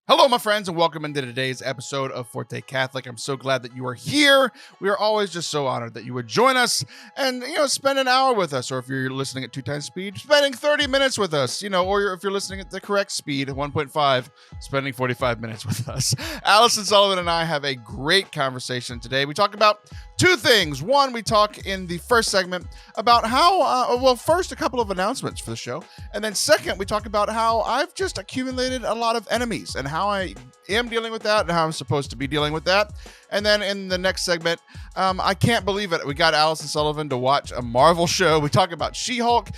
Hello, my friends, and welcome into today's episode of Forte Catholic. I'm so glad that you are here. We are always just so honored that you would join us and, spend an hour with us. Or if you're listening at 2 times speed, spending 30 minutes with us, or if you're listening at the correct speed, 1.5, spending 45 minutes with us. Allison Sullivan and I have a great conversation today. We talk about two things. One, we talk in the first segment about how, first, a couple of announcements for the show. And then second, we talk about how I've just accumulated a lot of enemies and how I am dealing with that and how I'm supposed to be dealing with that. And then in the next segment, I can't believe it, we got Allison Sullivan to watch a Marvel show. We talk about She-Hulk,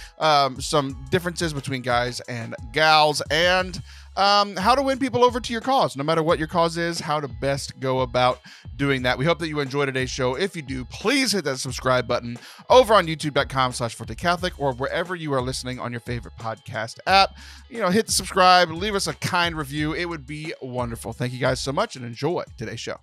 some differences between guys and gals, and how to win people over to your cause, no matter what your cause is, how to best go about doing that. We hope that you enjoy today's show. If you do, please hit that subscribe button over on youtube.com/ForteCatholic or wherever you are listening on your favorite podcast app. Hit the subscribe, leave us a kind review. It would be wonderful. Thank you guys so much and enjoy today's show.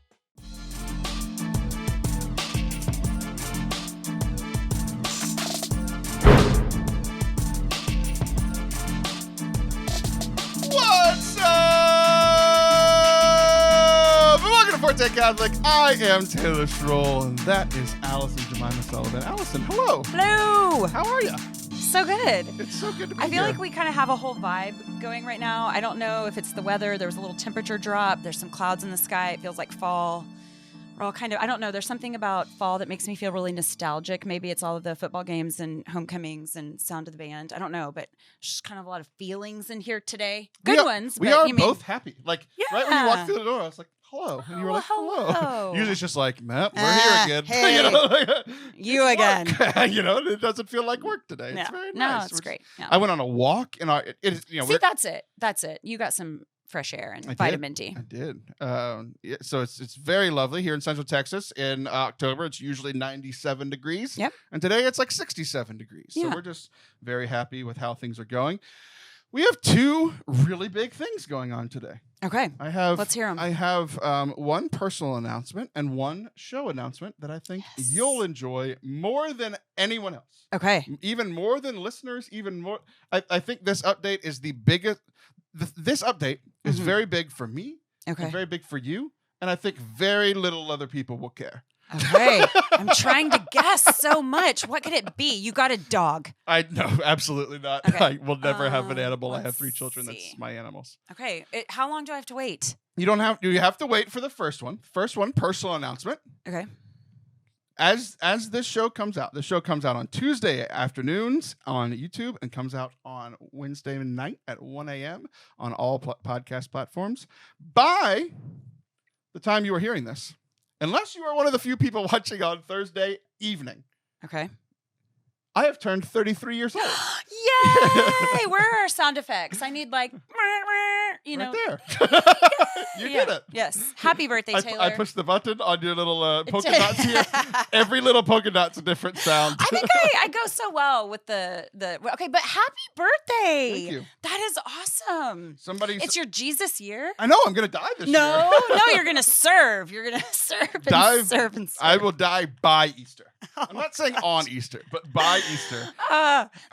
What's up? Welcome to Forte Catholic. I am Taylor Schroll, and that is Allison Jemima Sullivan. Allison, hello. Hello. How are you? So good. It's so good to be I feel here. like we kind of have a whole vibe going right now. I don't know if it's the weather. There was a little temperature drop. There's some clouds in the sky. It feels like fall. We're all kind of, I don't know. There's something about fall that makes me feel really nostalgic. Maybe it's all of the football games and homecomings and sound of the band. I don't know, but just kind of a lot of feelings in here today. Good ones. We but are you mean, both happy. Like, right when you walked through the door, I was like, hello. And you were like, hello. Usually it's just like, we're here again. Hey, you again. It doesn't feel like work today. No, It's very no, nice. it's great. No. I went on a walk and See, that's it. That's it. You got some fresh air and vitamin D. I did. So it's very lovely here in Central Texas. In October, it's usually 97 degrees. Yep. And today it's like 67 degrees. So we're just very happy with how things are going. We have two really big things going on today. Okay. Let's hear them. I have one personal announcement and one show announcement that I think you'll enjoy more than anyone else. Okay. Even more than listeners, even more. I think this update is the biggest. This update is very big for me. Okay. And very big for you. And I think very little other people will care. Okay. I'm trying to guess so much. What could it be? You got a dog. No, absolutely not. Okay. I will never have an animal. I have 3 let's children. see. That's my animals. Okay. How long do I have to wait? You have to wait for the first one. First one, personal announcement. Okay. As this show comes out, the show comes out on Tuesday afternoons on YouTube and comes out on Wednesday night at 1 a.m. on all podcast platforms. By the time you are hearing this, unless you are one of the few people watching on Thursday evening, Okay. I have turned 33 years old. Yay! Where are our sound effects? I need Right there. You did it. Yes. Happy birthday, Taylor. I pushed the button on your little polka dots here. Every little polka dot's a different sound. I think I go so well with the okay, but happy birthday. Thank you. That is awesome. It's your Jesus year? I know, I'm going to die this year. No, you're going to serve. You're going to serve and serve and serve. I will die by Easter. I'm not saying on Easter, but by Easter.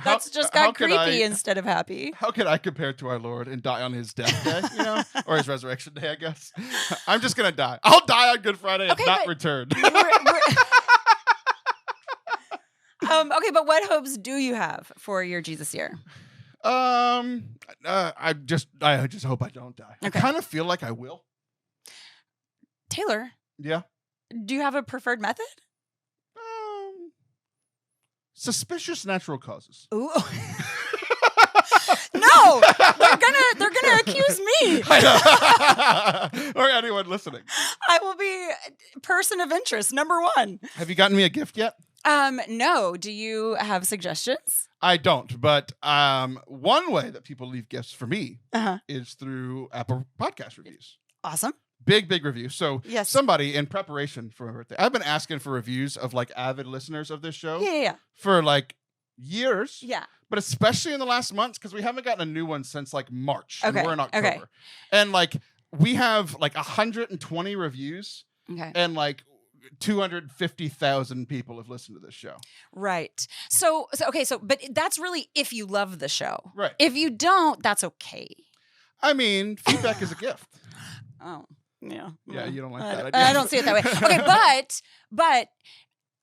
That's just got creepy instead of happy. How can I compare to our Lord and die on his death day, or his resurrection day, I guess? I'm just going to die. I'll die on Good Friday and not return. Okay, but what hopes do you have for your Jesus year? I just hope I don't die. Okay. I kind of feel like I will. Taylor. Yeah. Do you have a preferred method? Suspicious natural causes. Ooh. No, they're gonna accuse me. Or anyone listening. I will be person of interest, number 1. Have you gotten me a gift yet? No. Do you have suggestions? I don't, but one way that people leave gifts for me is through Apple Podcast reviews. Awesome. Big review. So yes. Somebody in preparation for my birthday, I've been asking for reviews of like avid listeners of this show for like years. Yeah. But especially in the last months, because we haven't gotten a new one since like March. Okay. And we're in October. Okay. And like we have like 120 reviews. Okay. And like 250,000 people have listened to this show. Right. But that's really if you love the show. Right. If you don't, that's okay. I mean, feedback is a gift. Oh, yeah. Yeah, you don't like that I idea. don't see it that way. Okay, but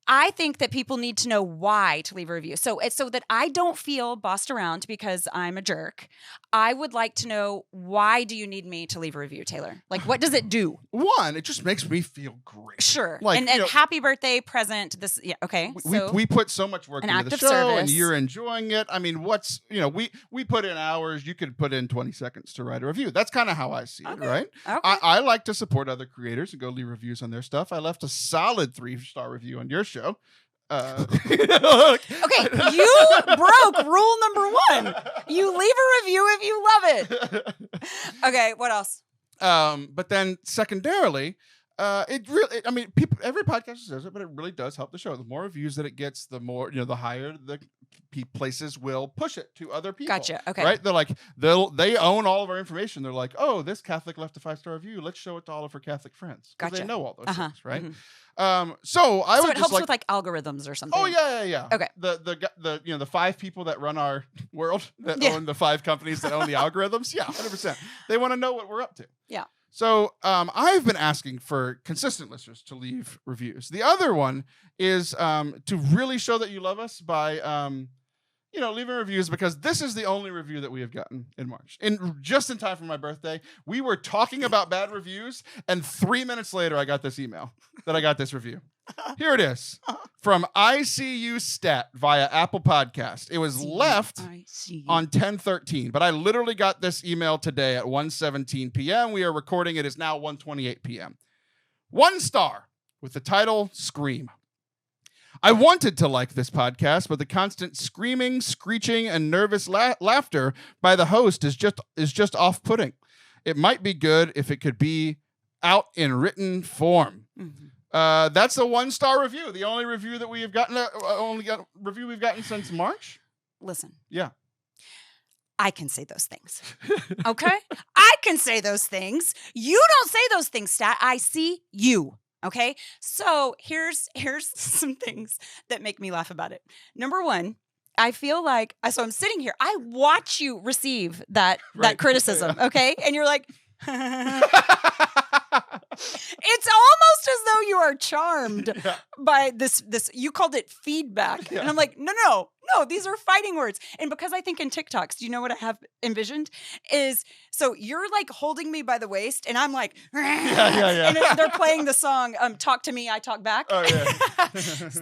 I think that people need to know why to leave a review. So it's so that I don't feel bossed around because I'm a jerk. I would like to know, why do you need me to leave a review, Taylor? Like, what does it do? One, it just makes me feel great. Sure. Like, and you know, happy birthday present. This, yeah, okay. we put so much work an into act the of show, and service. you're enjoying it. I mean, we put in hours. You could put in 20 seconds to write a review. That's kind of how I see it, right? Okay. I like to support other creators and go leave reviews on their stuff. I left a solid 3-star review on your show. Okay, you broke rule number 1. You leave a review if you love it. Okay, what else? But then secondarily, it really, I mean, people, every podcast says it, but it really does help the show. The more reviews that it gets, the more, the higher the places will push it to other people. Gotcha. Okay. Right? They're like, they own all of our information. They're like, oh, this Catholic left a 5-star review. Let's show it to all of her Catholic friends. Because Gotcha. they know all those things, right? Mm-hmm. So it would helps just with like algorithms or something. Oh yeah. Okay. The 5 people that run our world that Yeah. own the 5 companies that own the algorithms. Yeah, 100%. They want to know what we're up to. Yeah. So I've been asking for consistent listeners to leave reviews. The other one is to really show that you love us by leaving reviews, because this is the only review that we have gotten in March. Just in time for my birthday. We were talking about bad reviews, and 3 minutes later, I got this email that I got this review. Here it is from ICU Stat via Apple Podcast. It was left on 10/13, but I literally got this email today at 1:17 p.m. We are recording. It is now 1:28 p.m. 1 star with the title Scream. I wanted to like this podcast, but the constant screaming, screeching, and nervous laughter by the host is just off-putting. It might be good if it could be out in written form. Mm-hmm. That's a 1-star review. The only review that we have gotten, review we've gotten since March. Listen. Yeah. I can say those things. Okay? I can say those things. You don't say those things, Stat. I see you. Okay? So here's some things that make me laugh about it. Number 1, I feel like, so I'm sitting here. I watch you receive that criticism, okay? And you're like, it's almost as though you are charmed by this. You called it feedback. And I'm like, no, these are fighting words. And because I think in TikToks, do you know what I have envisioned? Is, so you're like holding me by the waist, and I'm like, yeah. And they're playing the song, Talk to Me, I Talk Back. Oh, yeah.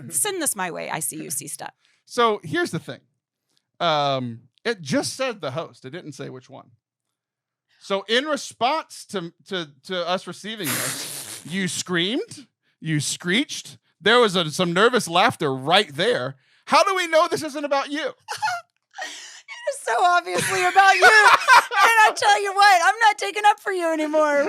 Send this my way. I see you, see stuff. So here's the thing. It just said the host. It didn't say which one. So in response to us receiving this, you screamed, you screeched. There was some nervous laughter right there. How do we know this isn't about you? It is so obviously about you. And I tell you what, I'm not taking up for you anymore.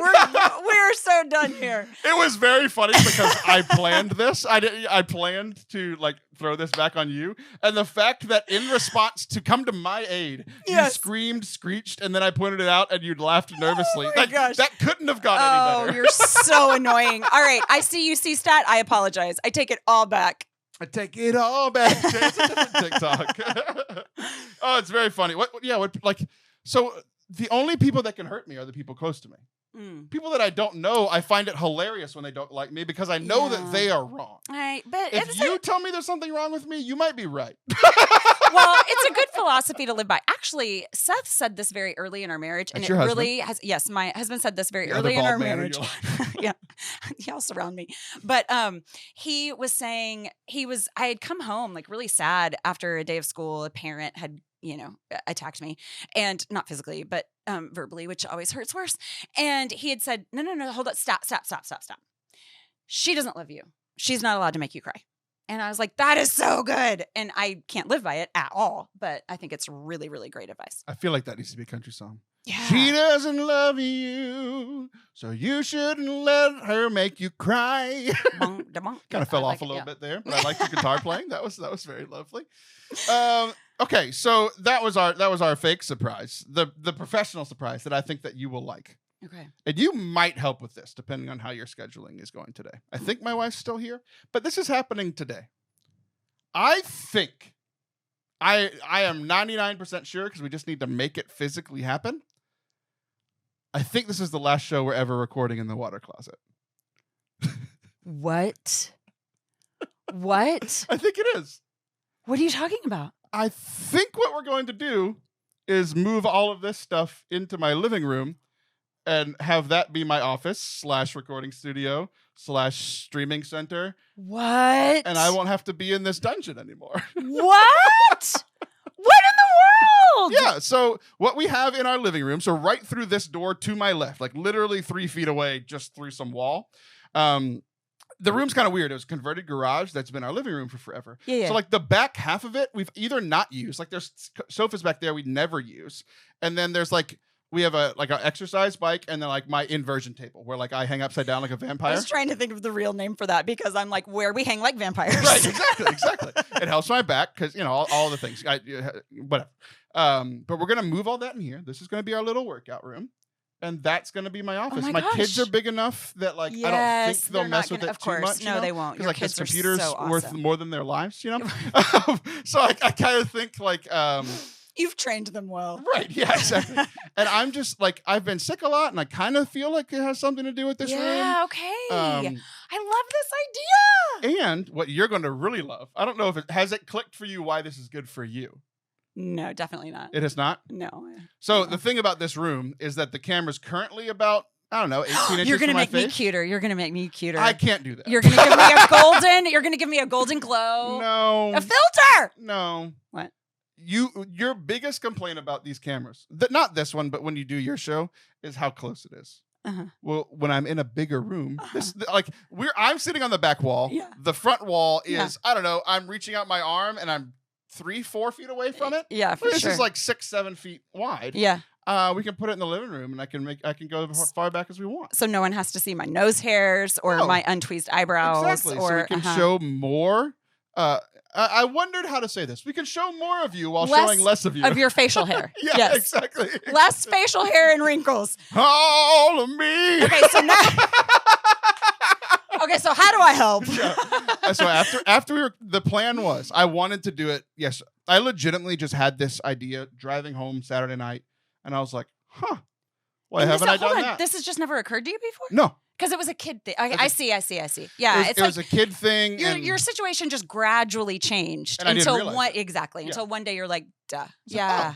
We're so done here. It was very funny because I planned this. I planned to like throw this back on you, and the fact that in response to come to my aid, you screamed, screeched, and then I pointed it out, and you laughed nervously. Oh my gosh. That couldn't have gone any better. Oh, you're so annoying. All right, I see you, see stat. I apologize. I take it all back. I take it all back. It's a different TikTok. Oh, it's very funny. So the only people that can hurt me are the people close to me. People that I don't know, I find it hilarious when they don't like me because I know that they are wrong. Right, but if you tell me there's something wrong with me, you might be right. Well, it's a good philosophy to live by. Actually, Seth said this very early in our marriage, and That's your really has. Yes, my husband said this very early in our marriage. Yeah, y'all surround me. But he was saying I had come home like really sad after a day of school. A parent had attacked me, and not physically, but verbally, which always hurts worse. And he had said, no, hold up, stop. She doesn't love you. She's not allowed to make you cry. And I was like, that is so good. And I can't live by it at all, but I think it's really, really great advice. I feel like that needs to be a country song. Yeah. She doesn't love you, so you shouldn't let her make you cry. Kind of fell off a little bit there, but I like the guitar playing. That was very lovely. Okay, so that was our fake surprise, the professional surprise that I think that you will like. Okay. And you might help with this, depending on how your scheduling is going today. I think my wife's still here, but this is happening today. I think, I am 99% sure, because we just need to make it physically happen. I think this is the last show we're ever recording in the water closet. What? What? I think it is. What are you talking about? I think what we're going to do is move all of this stuff into my living room and have that be my office / recording studio / streaming center. What? And I won't have to be in this dungeon anymore. What? What in the world? Yeah. So what we have in our living room, so right through this door to my left, like literally 3 feet away, just through some wall. The room's kind of weird. It was a converted garage that's been our living room for forever. Yeah. So like the back half of it, we've either not used. Like there's sofas back there we never use. And then there's like, we have an exercise bike and then like my inversion table where like I hang upside down like a vampire. I was trying to think of the real name for that because I'm like, where we hang like vampires. Right, exactly. It helps my back because, all the things. Whatever. But we're going to move all that in here. This is going to be our little workout room. And that's going to be my office. my My gosh. kids are big enough that I don't think they'll mess with it too much. No, they won't. Because Your this kids are computer's so awesome. worth more than their lives, So I kind of think You've trained them well. Right, yeah, exactly. And I'm just I've been sick a lot and I kind of feel like it has something to do with this room. Yeah, okay. I love this idea. And what you're going to really love, I don't know if has it clicked for you why this is good for you? No, definitely not. It has not? No. So the thing about this room is that the camera's currently about, 18 inches You're gonna from my make me face. cuter. You're gonna make me cuter. I can't do that. You're gonna give me a golden. You're gonna give me a golden glow. No. A filter. No. What? Your biggest complaint about these cameras, not this one, but when you do your show, is how close it is. Uh-huh. Well, when I'm in a bigger room, I'm sitting on the back wall. Yeah. The front wall is I'm reaching out my arm and I'm 3-4 feet away from it. Yeah, for this sure. is like 6-7 feet wide. Yeah. We can put it in the living room, and I can go as far back as we want. So no one has to see my nose hairs or my untweezed eyebrows. Exactly. Or, so we can show more. I wondered how to say this. We can show more of you while showing less of you. Of your facial hair. Yeah, yes. exactly. Less facial hair and wrinkles. All of me. Okay, so now. Okay, so how do I help? Yeah. So after the plan was, I wanted to do it. Yes, I legitimately just had this idea driving home Saturday night, and I was like, why haven't I done that? This has just never occurred to you before? No. Because it was a kid thing. I see. Yeah, it was a kid thing. Your situation just gradually changed until one day you're like, duh. Yeah.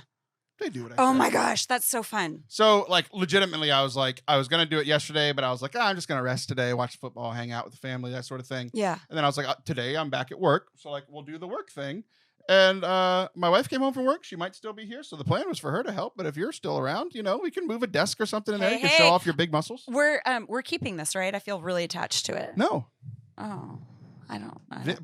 They do what I Oh say. my gosh, that's so fun. So legitimately, I was going to do it yesterday, but I was like, I'm just going to rest today, watch football, hang out with the family, that sort of thing. Yeah. And then I was like, today I'm back at work. So we'll do the work thing. And my wife came home from work. She might still be here. So the plan was for her to help. But if you're still around, we can move a desk or something in there. You can show off your big muscles. We're keeping this, right? I feel really attached to it. No. Oh, I don't.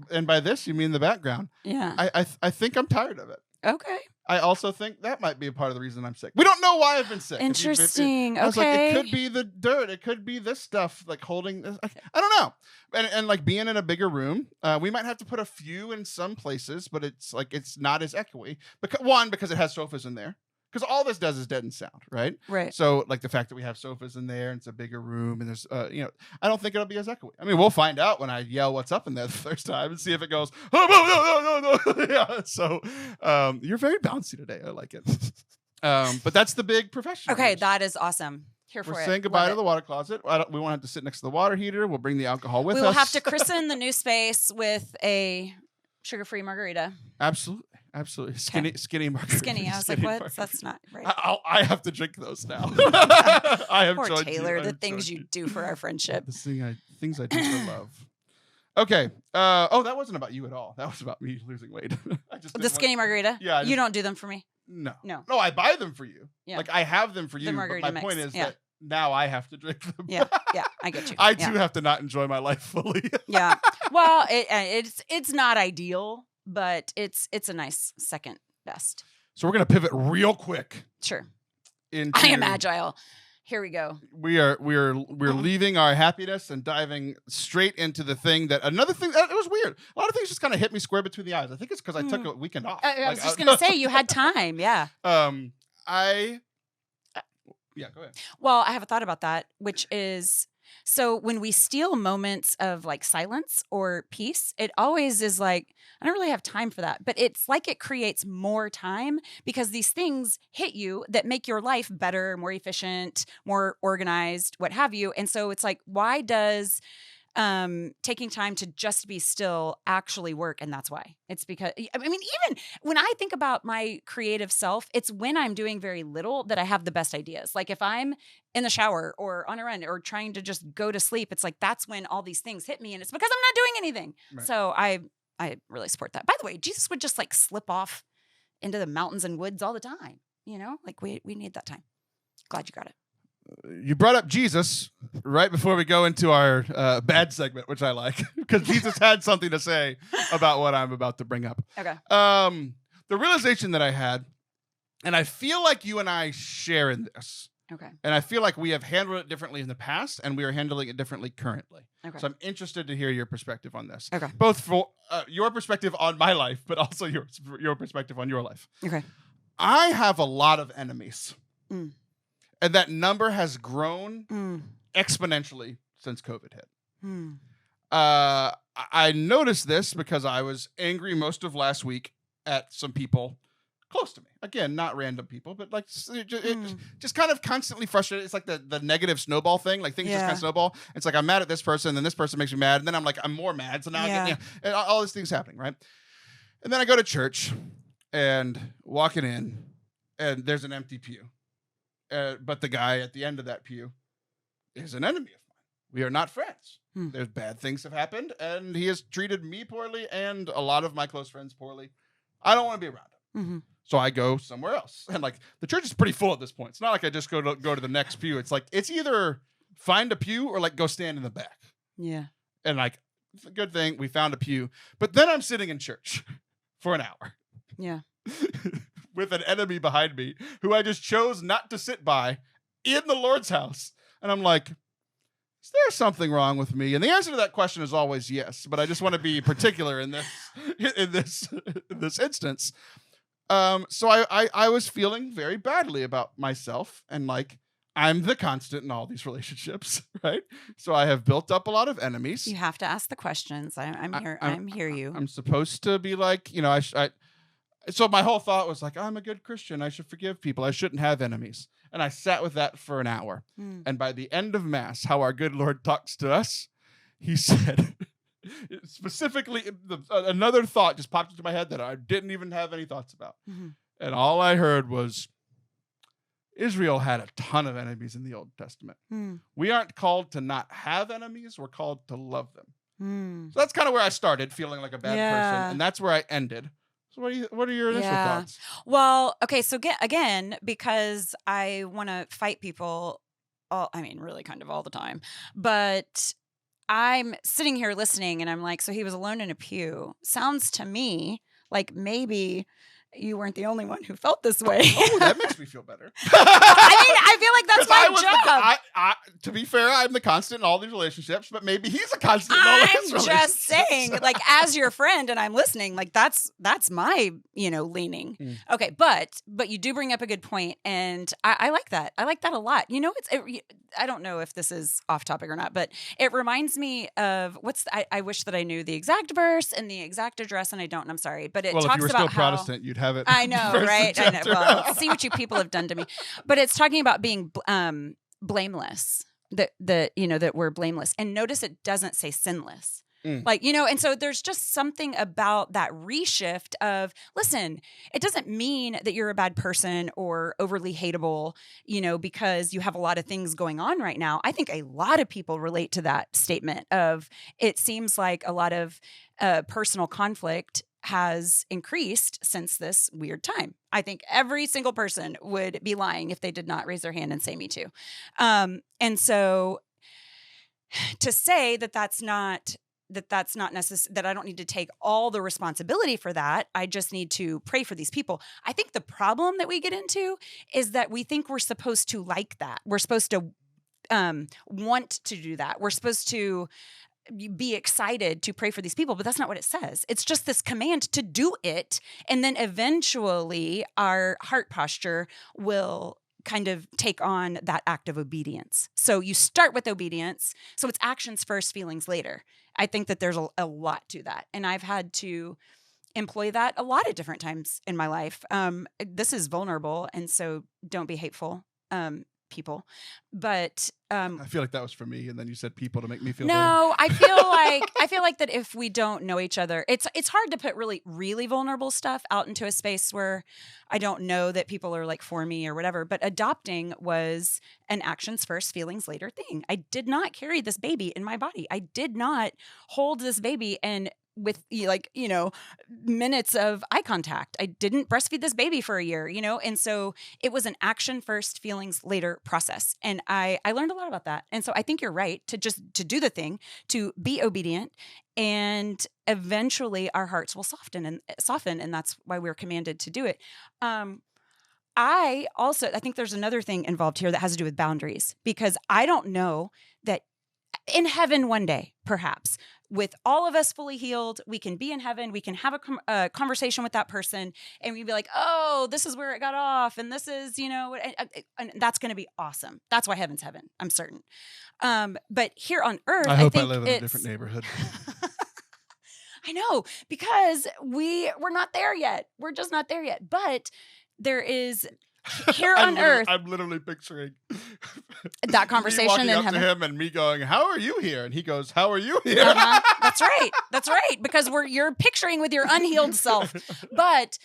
And by this, you mean the background. Yeah. I think I'm tired of it. Okay. I also think that might be a part of the reason I'm sick. We don't know why I've been sick. Interesting. I was like, it could be the dirt. It could be this stuff, holding. I don't know. And being in a bigger room, we might have to put a few in some places, but it's not as echoey. Because it has sofas in there. Because all this does is deaden sound, right? Right. So the fact that we have sofas in there and it's a bigger room and there's I don't think it'll be as echoey. I mean, we'll find out when I yell what's up in there the first time and see if it goes. Yeah. So you're very bouncy today. I like it. But that's the big professional. Okay, that is awesome. Here for it. We're saying goodbye to the water closet. We won't have to sit next to the water heater. We'll bring the alcohol with us. We will have to christen the new space with a sugar-free margarita. Absolutely. Skinny margarita. Skinny. I was like, what? That's not right. I have to drink those now. I have Poor joined Taylor, you. the things you do for our friendship. Things I do for love. Okay. That wasn't about you at all. That was about me losing weight. The skinny margarita? Yeah. You don't do them for me? No. No, I buy them for you. Yeah. I have them for you. margarita but my mix. point is that now I have to drink them. Yeah, I get you. I too have to not enjoy my life fully. Yeah. Well, it's not ideal, but it's a nice second best. So we're gonna pivot real quick. Sure. I am agile. Here we go. We're leaving our happiness and diving straight into the thing another thing it was weird. A lot of things just kind of hit me square between the eyes. I think it's because I took a weekend off. I was just gonna say you had time. Yeah. Yeah, go ahead. Well, I have a thought about that, which is So when we steal moments of like silence or peace, it always is like, I don't really have time for that. But it's like it creates more time because these things hit you that make your life better, more efficient, more organized, what have you. And so it's like, why does taking time to just be still actually work? And that's why. It's because, I mean, even when I think about my creative self, it's when I'm doing very little that I have the best ideas. Like if I'm in the shower or on a run or trying to just go to sleep, it's like that's when all these things hit me, and it's because I'm not doing anything. Right. So I really support that. By the way, Jesus would just like slip off into the mountains and woods all the time. You know, like we need that time. Glad you got it. You brought up Jesus right before we go into our bad segment, which I like, because Jesus had something to say about what I'm about to bring up. Okay. The realization that I had, and I feel like you and I share in this. Okay. And I feel like we have handled it differently in the past, and we are handling it differently currently. Okay. So I'm interested to hear your perspective on this. Okay. Both for your perspective on my life, but also your perspective on your life. Okay. I have a lot of enemies. Mm. And that number has grown Mm. exponentially since COVID hit. Mm. I noticed this because I was angry most of last week at some people close to me. Again, not random people, but like just kind of constantly frustrated. It's like the negative snowball thing. Like things just kind of snowball. It's like I'm mad at this person, then this person makes me mad, and then I'm like I'm more mad. So now I get, and all these things happening, right? And then I go to church and walking in, and there's an empty pew. But the guy at the end of that pew is an enemy of mine. We are not friends. There's bad things have happened, and he has treated me poorly and a lot of my close friends poorly. I don't want to be around him. Mm-hmm. So I go somewhere else. And like the church is pretty full at this point. It's not like I just go to the next pew. It's like it's either find a pew or like go stand in the back. Yeah. And like it's a good thing we found a pew. But then I'm sitting in church for an hour. Yeah. With an enemy behind me who I just chose not to sit by in the Lord's house. And I'm like, is there something wrong with me? And the answer to that question is always yes. But I just want to be particular in this instance. So I was feeling very badly about myself, and like I'm the constant in all these relationships, right? So I have built up a lot of enemies. You have to ask the questions. I'm here. I'm hear you. I'm supposed to be like, you know, so my whole thought was like, I'm a good Christian. I should forgive people. I shouldn't have enemies. And I sat with that for an hour. And by the end of Mass, how our good Lord talks to us, he said, specifically, another thought just popped into my head that I didn't even have any thoughts about. Mm-hmm. And all I heard was, Israel had a ton of enemies in the Old Testament. We aren't called to not have enemies. We're called to love them. So that's kind of where I started, feeling like a bad person. And that's where I ended. So what are your initial thoughts? Well, okay, so again, because I want to fight people, really kind of all the time, but I'm sitting here listening and I'm like, so he was alone in a pew. Sounds to me like maybe you weren't the only one who felt this way. Oh, that makes me feel better. I feel like that's my job. To be fair, I'm the constant in all these relationships, but maybe he's a constant in all his relationships. I'm just saying, like, as your friend and I'm listening, like that's my, leaning. Okay, but you do bring up a good point, and I like that. I like that a lot. I don't know if this is off topic or not, but it reminds me of I wish that I knew the exact verse and the exact address, and I don't, and I'm sorry, but it talks about how... Well, if you were still Protestant, you'd have it. I know, right? I know. Well, see what you people have done to me. But it's talking about being blameless, that we're blameless. And notice it doesn't say sinless. And so there's just something about that reshift of, listen, it doesn't mean that you're a bad person or overly hateable, because you have a lot of things going on right now. I think a lot of people relate to that statement of, it seems like a lot of personal conflict has increased since this weird time. I think every single person would be lying if they did not raise their hand and say me too. And so to say that's not necessary, that I don't need to take all the responsibility for that. I just need to pray for these people. I think the problem that we get into is that we think we're supposed to like that. We're supposed to want to do that. We're supposed to be excited to pray for these people, but that's not what it says. It's just this command to do it. And then eventually our heart posture will kind of take on that act of obedience. So you start with obedience. So it's actions first, feelings later. I think that there's a lot to that. And I've had to employ that a lot of different times in my life. This is vulnerable. And so don't be hateful, people. But I feel like that was for me, and then you said people to make me feel better. no, I feel like that if we don't know each other, it's hard to put really, really vulnerable stuff out into a space where I don't know that people are like for me or whatever. But adopting was an actions first, feelings later thing. I did not carry this baby in my body. I did not hold this baby and with minutes of eye contact. I didn't breastfeed this baby for a year, and so it was an action first, feelings later process. And I learned a lot about that. And so I think you're right to do the thing, to be obedient, and eventually our hearts will soften, and that's why we're commanded to do it. I think there's another thing involved here that has to do with boundaries, because I don't know that in heaven one day, perhaps, with all of us fully healed, we can be in heaven, we can have a conversation with that person, and we'd be like, oh, this is where it got off, and this is, and that's going to be awesome. That's why heaven's heaven, I'm certain. But here on earth, I hope I live in a different neighborhood. I know, because we're not there yet. We're just not there yet. But there is here on earth. I'm literally picturing that conversation me in up heaven. to him and me going, "How are you here?" And he goes, "How are you here?" That's right. That's right. Because you're picturing with your unhealed self. But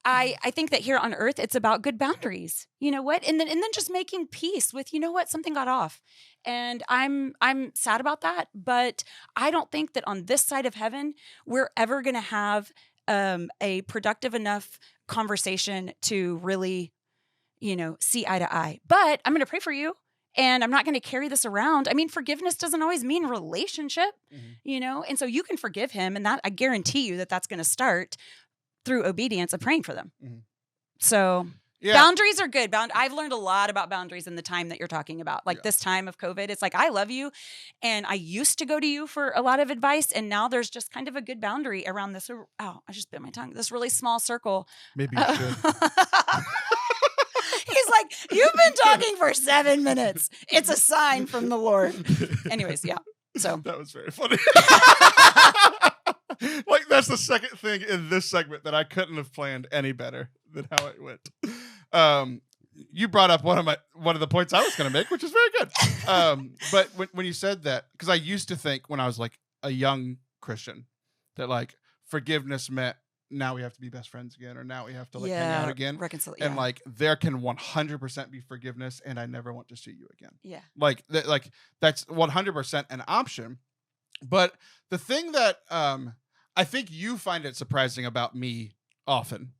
I think that here on earth, it's about good boundaries. You know what? And then just making peace with, something got off. And I'm sad about that. But I don't think that on this side of heaven, we're ever going to have a productive enough conversation to really, see eye to eye. But I'm going to pray for you. And I'm not going to carry this around. I mean, forgiveness doesn't always mean relationship, and so you can forgive him. And that I guarantee you that's going to start through obedience of praying for them. Mm-hmm. So boundaries are good. I've learned a lot about boundaries in the time that you're talking about. Like this time of COVID, it's like, I love you. And I used to go to you for a lot of advice. And now there's just kind of a good boundary around this. Oh, I just bit my tongue. This really small circle. Maybe you should. He's like, you've been talking for 7 minutes. It's a sign from the Lord. Anyways, yeah. So that was very funny. Like, that's the second thing in this segment that I couldn't have planned any better than how it went. You brought up one of the points I was going to make, which is very good. But when you said that, because I used to think when I was like a young Christian that like forgiveness meant now we have to be best friends again, or now we have to like hang out again. Reconcile. And like there can 100% be forgiveness, and I never want to see you again. Yeah. Like that's 100% an option. But the thing that I think you find it surprising about me often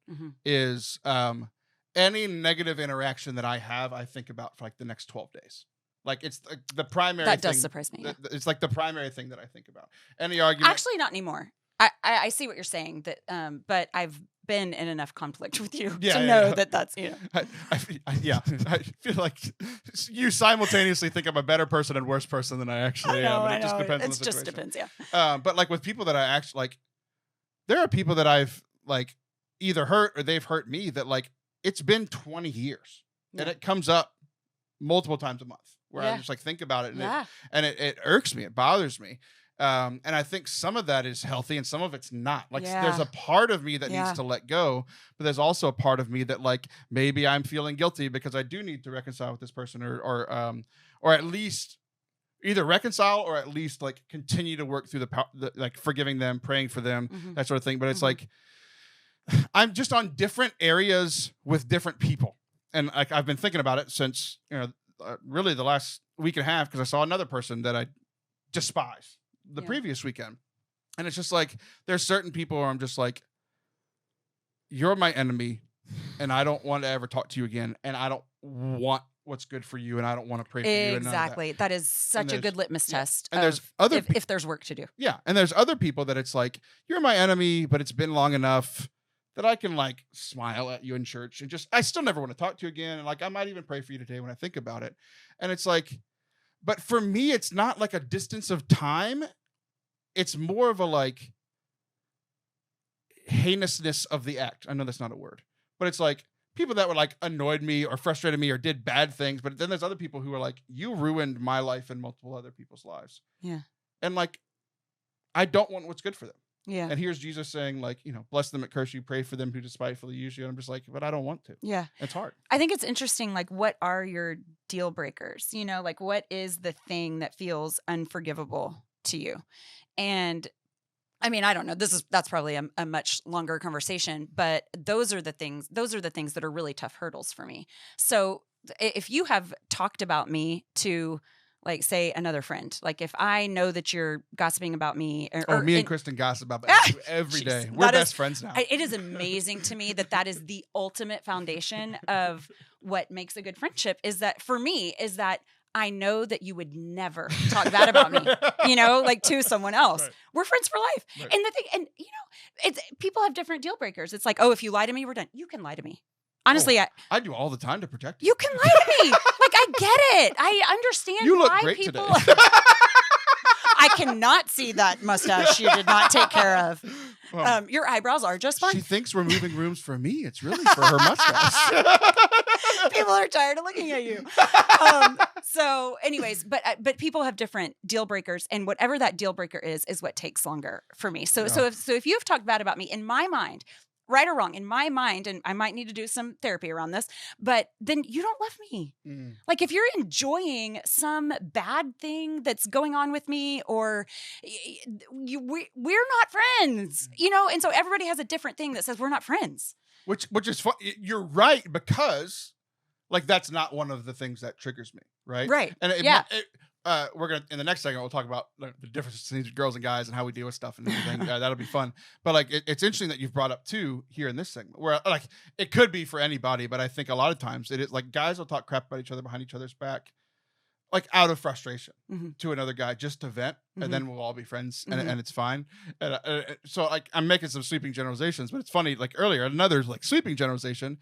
is any negative interaction that I have, I think about for like the next 12 days. Like it's like the primary that thing. Does surprise me. Yeah. It's like the primary thing that I think about. Any argument? Actually, not anymore. I see what you're saying, that, but I've been in enough conflict with you to know that that's, I feel like you simultaneously think I'm a better person and worse person than I actually am. And it just depends on the situation. It just depends, yeah. But like with people that I actually like, there are people that I've like either hurt or they've hurt me that like it's been 20 years and it comes up multiple times a month where I just like think about it and it irks me. It bothers me. And I think some of that is healthy and some of it's not. Like there's a part of me that needs to let go, but there's also a part of me that like maybe I'm feeling guilty because I do need to reconcile with this person or at least either reconcile or at least like continue to work through the like forgiving them, praying for them, that sort of thing. But it's like I'm just on different areas with different people, and like I've been thinking about it since really the last week and a half because I saw another person that I despise the previous weekend. And it's just like, there's certain people where I'm just like, you're my enemy and I don't want to ever talk to you again. And I don't want what's good for you. And I don't want to pray for you. Exactly. That is such a good litmus test. And there's other if there's work to do. Yeah. And there's other people that it's like, you're my enemy, but it's been long enough that I can like smile at you in church and just, I still never want to talk to you again. And like, I might even pray for you today when I think about it. And it's like, but for me, it's not like a distance of time. It's more of a like heinousness of the act. I know that's not a word, but it's like people that were like annoyed me or frustrated me or did bad things. But then there's other people who are like, you ruined my life and multiple other people's lives. Yeah. And like, I don't want what's good for them. Yeah. And here's Jesus saying, like, bless them that curse you, pray for them who despitefully use you. And I'm just like, but I don't want to. Yeah. It's hard. I think it's interesting. Like, what are your deal breakers? Like, what is the thing that feels unforgivable to you? And I mean, I don't know. That's probably a much longer conversation, but those are the things that are really tough hurdles for me. So if you have talked about me to, like, say, another friend, like if I know that you're gossiping about me, me and Kristen gossip about you every day. We're best friends now. It is amazing to me that is the ultimate foundation of what makes a good friendship. Is that for me? Is that I know that you would never talk bad about me, like to someone else. Right. We're friends for life. Right. And the thing, and it's people have different deal breakers. It's like, oh, if you lie to me, we're done. You can lie to me. Honestly, I do all the time to protect you. You can lie to me. Like, I get it. I understand. You look why great people... today. I cannot see that mustache you did not take care of. Well, your eyebrows are just fine. She thinks we're moving rooms for me. It's really for her mustache. People are tired of looking at you. So anyways, but people have different deal breakers, and whatever that deal breaker is what takes longer for me. So if you've talked bad about me, in my mind, right or wrong, in my mind, and I might need to do some therapy around this, but then you don't love me. Like, if you're enjoying some bad thing that's going on with me, or we're not friends, and so everybody has a different thing that says we're not friends. Which is fun. You're right, because like that's not one of the things that triggers me, right? Right. And we're gonna, in the next segment, we'll talk about the difference between girls and guys and how we deal with stuff and everything. That'll be fun. But like, it's interesting that you've brought up too here in this segment, where like it could be for anybody, but I think a lot of times it is like guys will talk crap about each other behind each other's back, like out of frustration to another guy, just to vent, and then we'll all be friends, and it's fine. And so like I'm making some sweeping generalizations, but it's funny. Like earlier, another like sweeping generalization.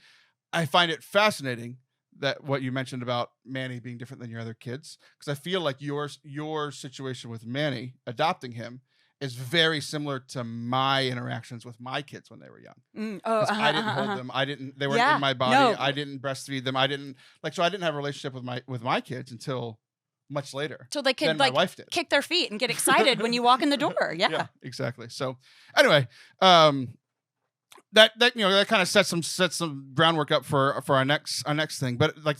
I find it fascinating that what you mentioned about Manny being different than your other kids, because I feel like your situation with Manny, adopting him, is very similar to my interactions with my kids when they were young. I didn't hold them. They weren't in my body. No. I didn't breastfeed them. So I didn't have a relationship with my kids until much later. So they could like kick their feet and get excited when you walk in the door. Yeah, exactly. So anyway, that kind of sets some groundwork up for our next thing. But like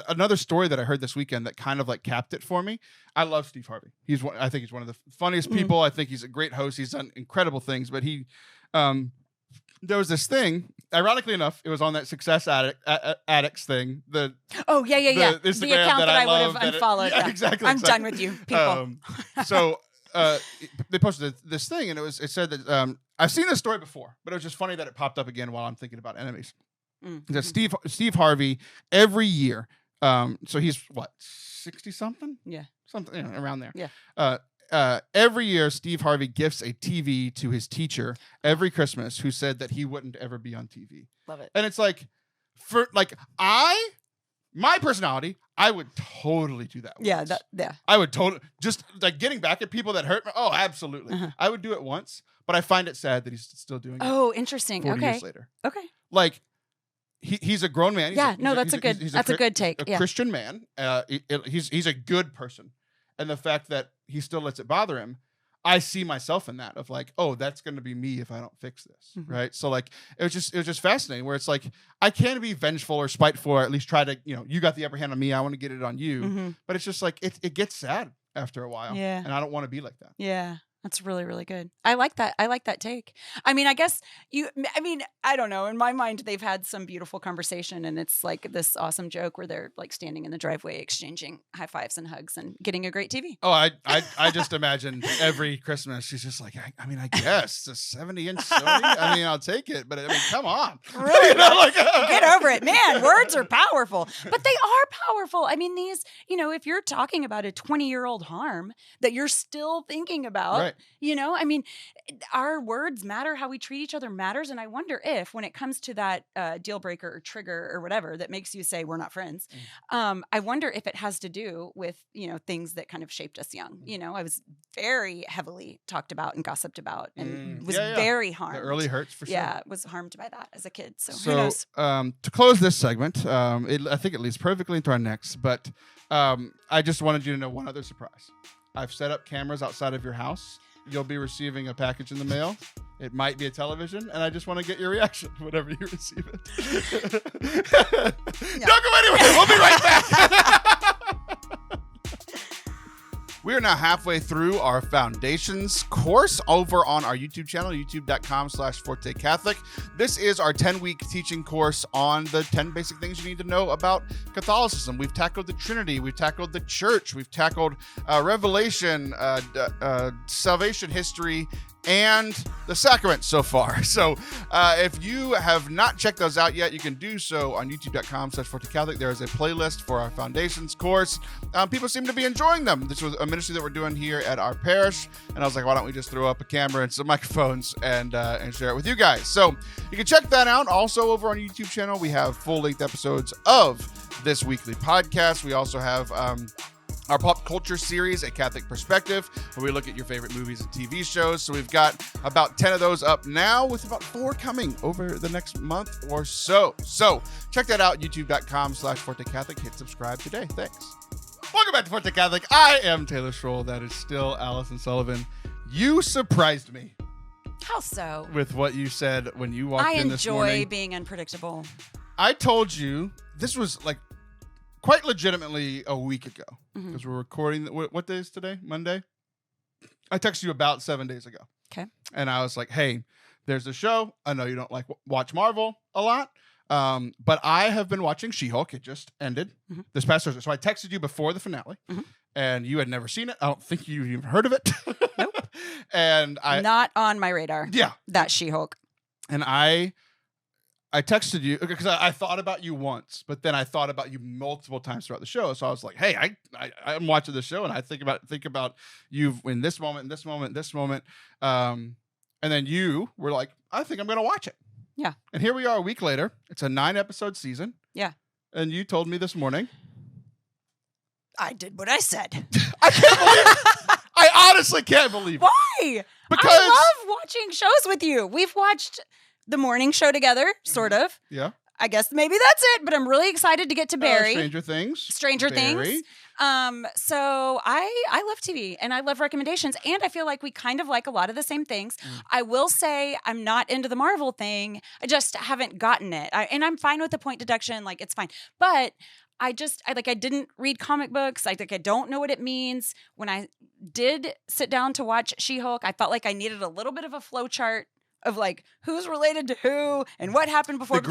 another story that I heard this weekend that kind of like capped it for me. I love Steve Harvey. I think he's one of the funniest people. I think he's a great host. He's done incredible things. But there was this thing. Ironically enough, it was on that Success Addicts thing. The account that I would have unfollowed. Exactly. I'm done with you, people. They posted this thing, and it said that I've seen this story before, but it was just funny that it popped up again while I'm thinking about enemies. That Steve Harvey every year, so he's what, 60 something? Yeah, something around there. Yeah. Every year, Steve Harvey gifts a TV to his teacher every Christmas, who said that he wouldn't ever be on TV. Love it. And it's like, my personality, I would totally do that once. Yeah. I would totally, just like getting back at people that hurt me. Oh, absolutely. I would do it once, but I find it sad that he's still doing it. Oh, interesting. 40 years later. Okay. Like, he's a grown man. That's a good take. A Christian man. He's a good person. And the fact that he still lets it bother him, I see myself in that, of like, oh, that's going to be me if I don't fix this, right? So like, it was just fascinating, where it's like, I can be vengeful or spiteful, or at least try to, you got the upper hand on me, I want to get it on you. But it's just like, it gets sad after a while. Yeah. And I don't want to be like that. Yeah. That's really, really good. I like that take. I mean, I guess I don't know. In my mind, they've had some beautiful conversation, and it's like this awesome joke where they're like standing in the driveway, exchanging high fives and hugs and getting a great TV. Oh, I just imagine every Christmas, she's just like, I guess it's a 70-inch Sony. I mean, I'll take it, but I mean, come on. Really? Get over it, man. Words are powerful, but they are powerful. I mean, these, if you're talking about a 20-year-old harm that you're still thinking about, right. I mean, our words matter. How we treat each other matters. And I wonder if, when it comes to that deal breaker or trigger or whatever that makes you say we're not friends, I wonder if it has to do with, things that kind of shaped us young. I was very heavily talked about and gossiped about and was very harmed. The early hurts for sure. Yeah, was harmed by that as a kid. So who knows? To close this segment, I think it leads perfectly into our next, but I just wanted you to know one other surprise. I've set up cameras outside of your house. You'll be receiving a package in the mail. It might be a television, and I just want to get your reaction whenever you receive it. Don't go anywhere. We'll be right back. We are now halfway through our Foundations course over on our YouTube channel, youtube.com/Forte Catholic. This is our 10-week teaching course on the 10 basic things you need to know about Catholicism. We've tackled the Trinity. We've tackled the Church. We've tackled Revelation, salvation history, and the sacraments so far. So if you have not checked those out yet, you can do so on youtube.com/Forte Catholic. There is a playlist for our Foundations course. People seem to be enjoying them. This was a ministry that we're doing here at our parish, and I was like, why don't we just throw up a camera and some microphones and share it with you guys? So you can check that out. Also over on our YouTube channel, we have full-length episodes of this weekly podcast. We also have our pop culture series, A Catholic Perspective, where we look at your favorite movies and TV shows. So we've got about 10 of those up now, with about 4 coming over the next month or so. So check that out, youtube.com/Forte Catholic. Hit subscribe today. Thanks. Welcome back to Forte Catholic. I am Taylor Schroll. That is still Allison Sullivan. You surprised me. How so? With what you said when you walked in this morning. I enjoy being unpredictable. I told you this was like quite legitimately a week ago, because we're recording. What day is today? Monday? I texted you about 7 days ago. Okay. And I was like, hey, there's a show. I know you don't like watch Marvel a lot, but I have been watching She-Hulk. It just ended this past Thursday. So I texted you before the finale, and you had never seen it. I don't think you even heard of it. Nope. And not on my radar. Yeah. That She-Hulk. And I texted you because I thought about you once, but then I thought about you multiple times throughout the show. So I was like, hey, I'm watching the show, and I think about you in this moment, this moment, this moment. And then you were like, I think I'm going to watch it. Yeah. And here we are a week later. It's a 9-episode season. Yeah. And you told me this morning. I did what I said. I can't believe it. I honestly can't believe it. Why? Because I love watching shows with you. We've watched the morning show together, sort of. Yeah. I guess maybe that's it, but I'm really excited to get to Barry. Stranger Things. So I love TV, and I love recommendations, and I feel like we kind of like a lot of the same things. I will say I'm not into the Marvel thing. I just haven't gotten it. And I'm fine with the point deduction. Like, it's fine. But I didn't read comic books. I don't know what it means. When I did sit down to watch She-Hulk, I felt like I needed a little bit of a flow chart of like who's related to who and what happened before. The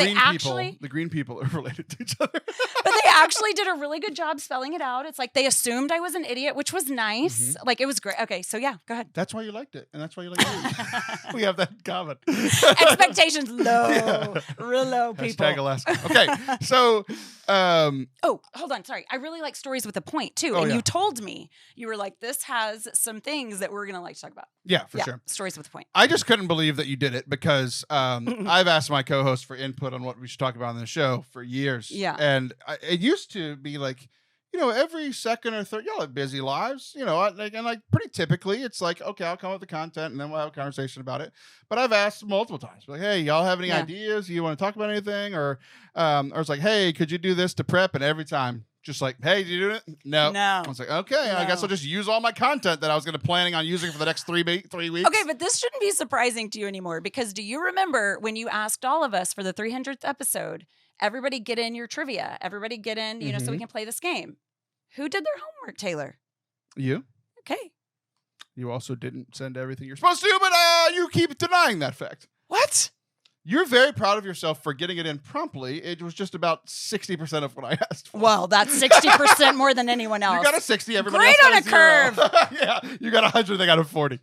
green people are related to each other. But they actually did a really good job spelling it out. It's like they assumed I was an idiot, which was nice. Like, it was great. Okay, so yeah, go ahead. That's why you liked it, and that's why you like it. We have that in common. Expectations low, real low, people. Hashtag Alaska. Okay, so oh, hold on, sorry. I really like stories with a point too, and you told me you were like, this has some things that we're gonna like to talk about. Yeah, for sure. Stories with a point. I just couldn't believe that you did it, because I've asked my co-host for input on what we should talk about on the show for years. Yeah. And it used to be like, every second or third, y'all have busy lives, and pretty typically it's like, okay, I'll come up with the content and then we'll have a conversation about it. But I've asked multiple times, like, hey, y'all have any ideas? You want to talk about anything? Or it's like, hey, could you do this to prep? And every time, just like, hey, did you do it? No. I was like, okay, I guess I'll just use all my content that I was planning on using for the next 3 weeks. Okay, but this shouldn't be surprising to you anymore, because do you remember when you asked all of us for the 300th episode, everybody get in your trivia, everybody get in, so we can play this game? Who did their homework, Taylor? You. Okay. You also didn't send everything you're supposed to, but you keep denying that fact. What? You're very proud of yourself for getting it in promptly. It was just about 60% of what I asked for. Well, that's 60% more than anyone else. You got a 60. Everybody Great else got on a curve. Yeah, you got 100. They got a 40.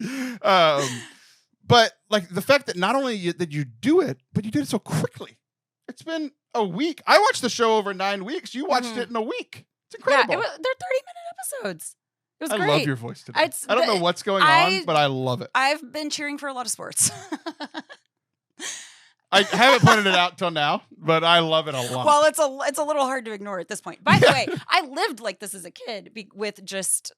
But like the fact that not only did you do it, but you did it so quickly. It's been a week. I watched the show over 9 weeks. You watched it in a week. It's incredible. Yeah, they're 30-minute episodes. was I great. love your voice today. It's I don't know what's going on, but I love it. I've been cheering for a lot of sports. I haven't pointed it out till now, but I love it a lot. Well, it's a little hard to ignore at this point. By the way, I lived like this as a kid with just,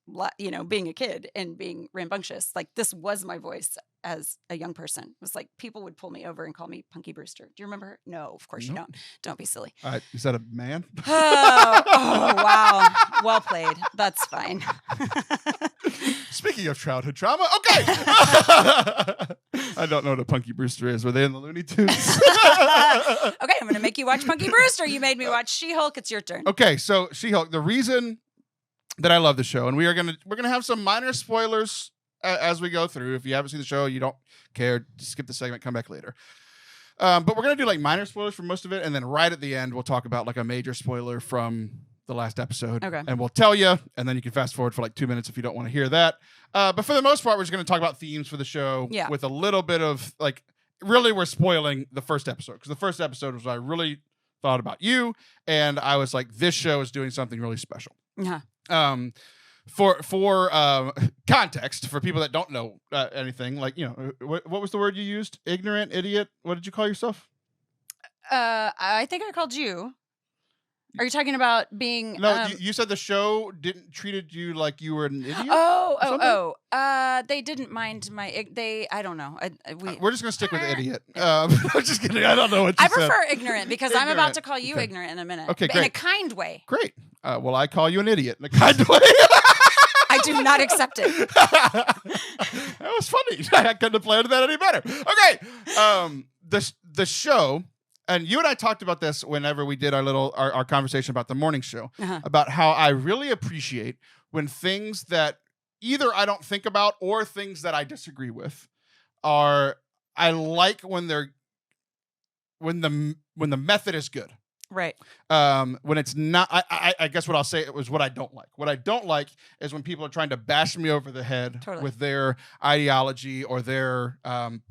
being a kid and being rambunctious. Like, this was my voice as a young person. It was like people would pull me over and call me Punky Brewster. Do you remember her? No, of course you don't. Don't be silly. Is that a man? Oh, wow. Well played. That's fine. Speaking of childhood trauma, okay. I don't know what a Punky Brewster is. Were they in the Looney Tunes? Okay, I'm going to make you watch Punky Brewster. You made me watch She-Hulk. It's your turn. Okay, so She-Hulk. The reason that I love the show, and we're gonna have some minor spoilers as we go through. If you haven't seen the show, you don't care, skip the segment, come back later. But we're gonna do like minor spoilers for most of it, and then right at the end we'll talk about like a major spoiler from the last episode. Okay. And we'll tell you, and then you can fast forward for like 2 minutes if you don't want to hear that. But for the most part, we're just gonna talk about themes for the show with a little bit of like, really we're spoiling the first episode, because the first episode was I really thought about you, and I was like, this show is doing something really special. Uh-huh. For context, for people that don't know anything, like, what was the word you used? Ignorant, idiot? What did you call yourself? I think I called you. Are you talking about being? No, you said the show didn't treated you like you were an idiot. They didn't mind my. I don't know. We're just gonna stick with idiot. I'm just kidding. I don't know what you I said. prefer ignorant, because I'm about to call you ignorant in a minute. Okay, but great. In a kind way. Great. Well, I call you an idiot in a kind way. I do not accept it. That was funny. I couldn't have planned that any better. Okay. The show. And you and I talked about this whenever we did our conversation about the morning show, about how I really appreciate when things that either I don't think about or things that I disagree with I like when the method is good. Right. When it's not, I guess what I'll say was what I don't like. What I don't like is when people are trying to bash me over the head with their ideology or their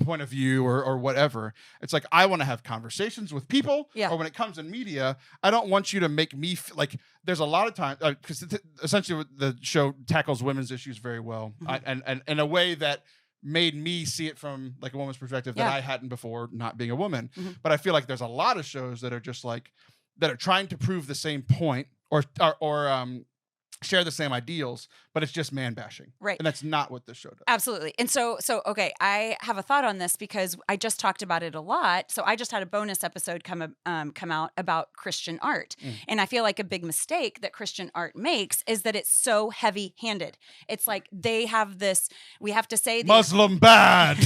point of view or whatever. It's like, I want to have conversations with people. Yeah. Or when it comes in media, I don't want you to make me like. There's a lot of times because essentially the show tackles women's issues very well, and in a way that made me see it from like a woman's perspective that I hadn't before, not being a woman. But I feel like there's a lot of shows that are just like, that are trying to prove the same point or share the same ideals, but it's just man bashing. Right. And that's not what this show does. Absolutely. And so, okay, I have a thought on this because I just talked about it a lot. So I just had a bonus episode come out about Christian art. And I feel like a big mistake that Christian art makes is that it's so heavy-handed. It's like they have this, we have to say Muslim bad.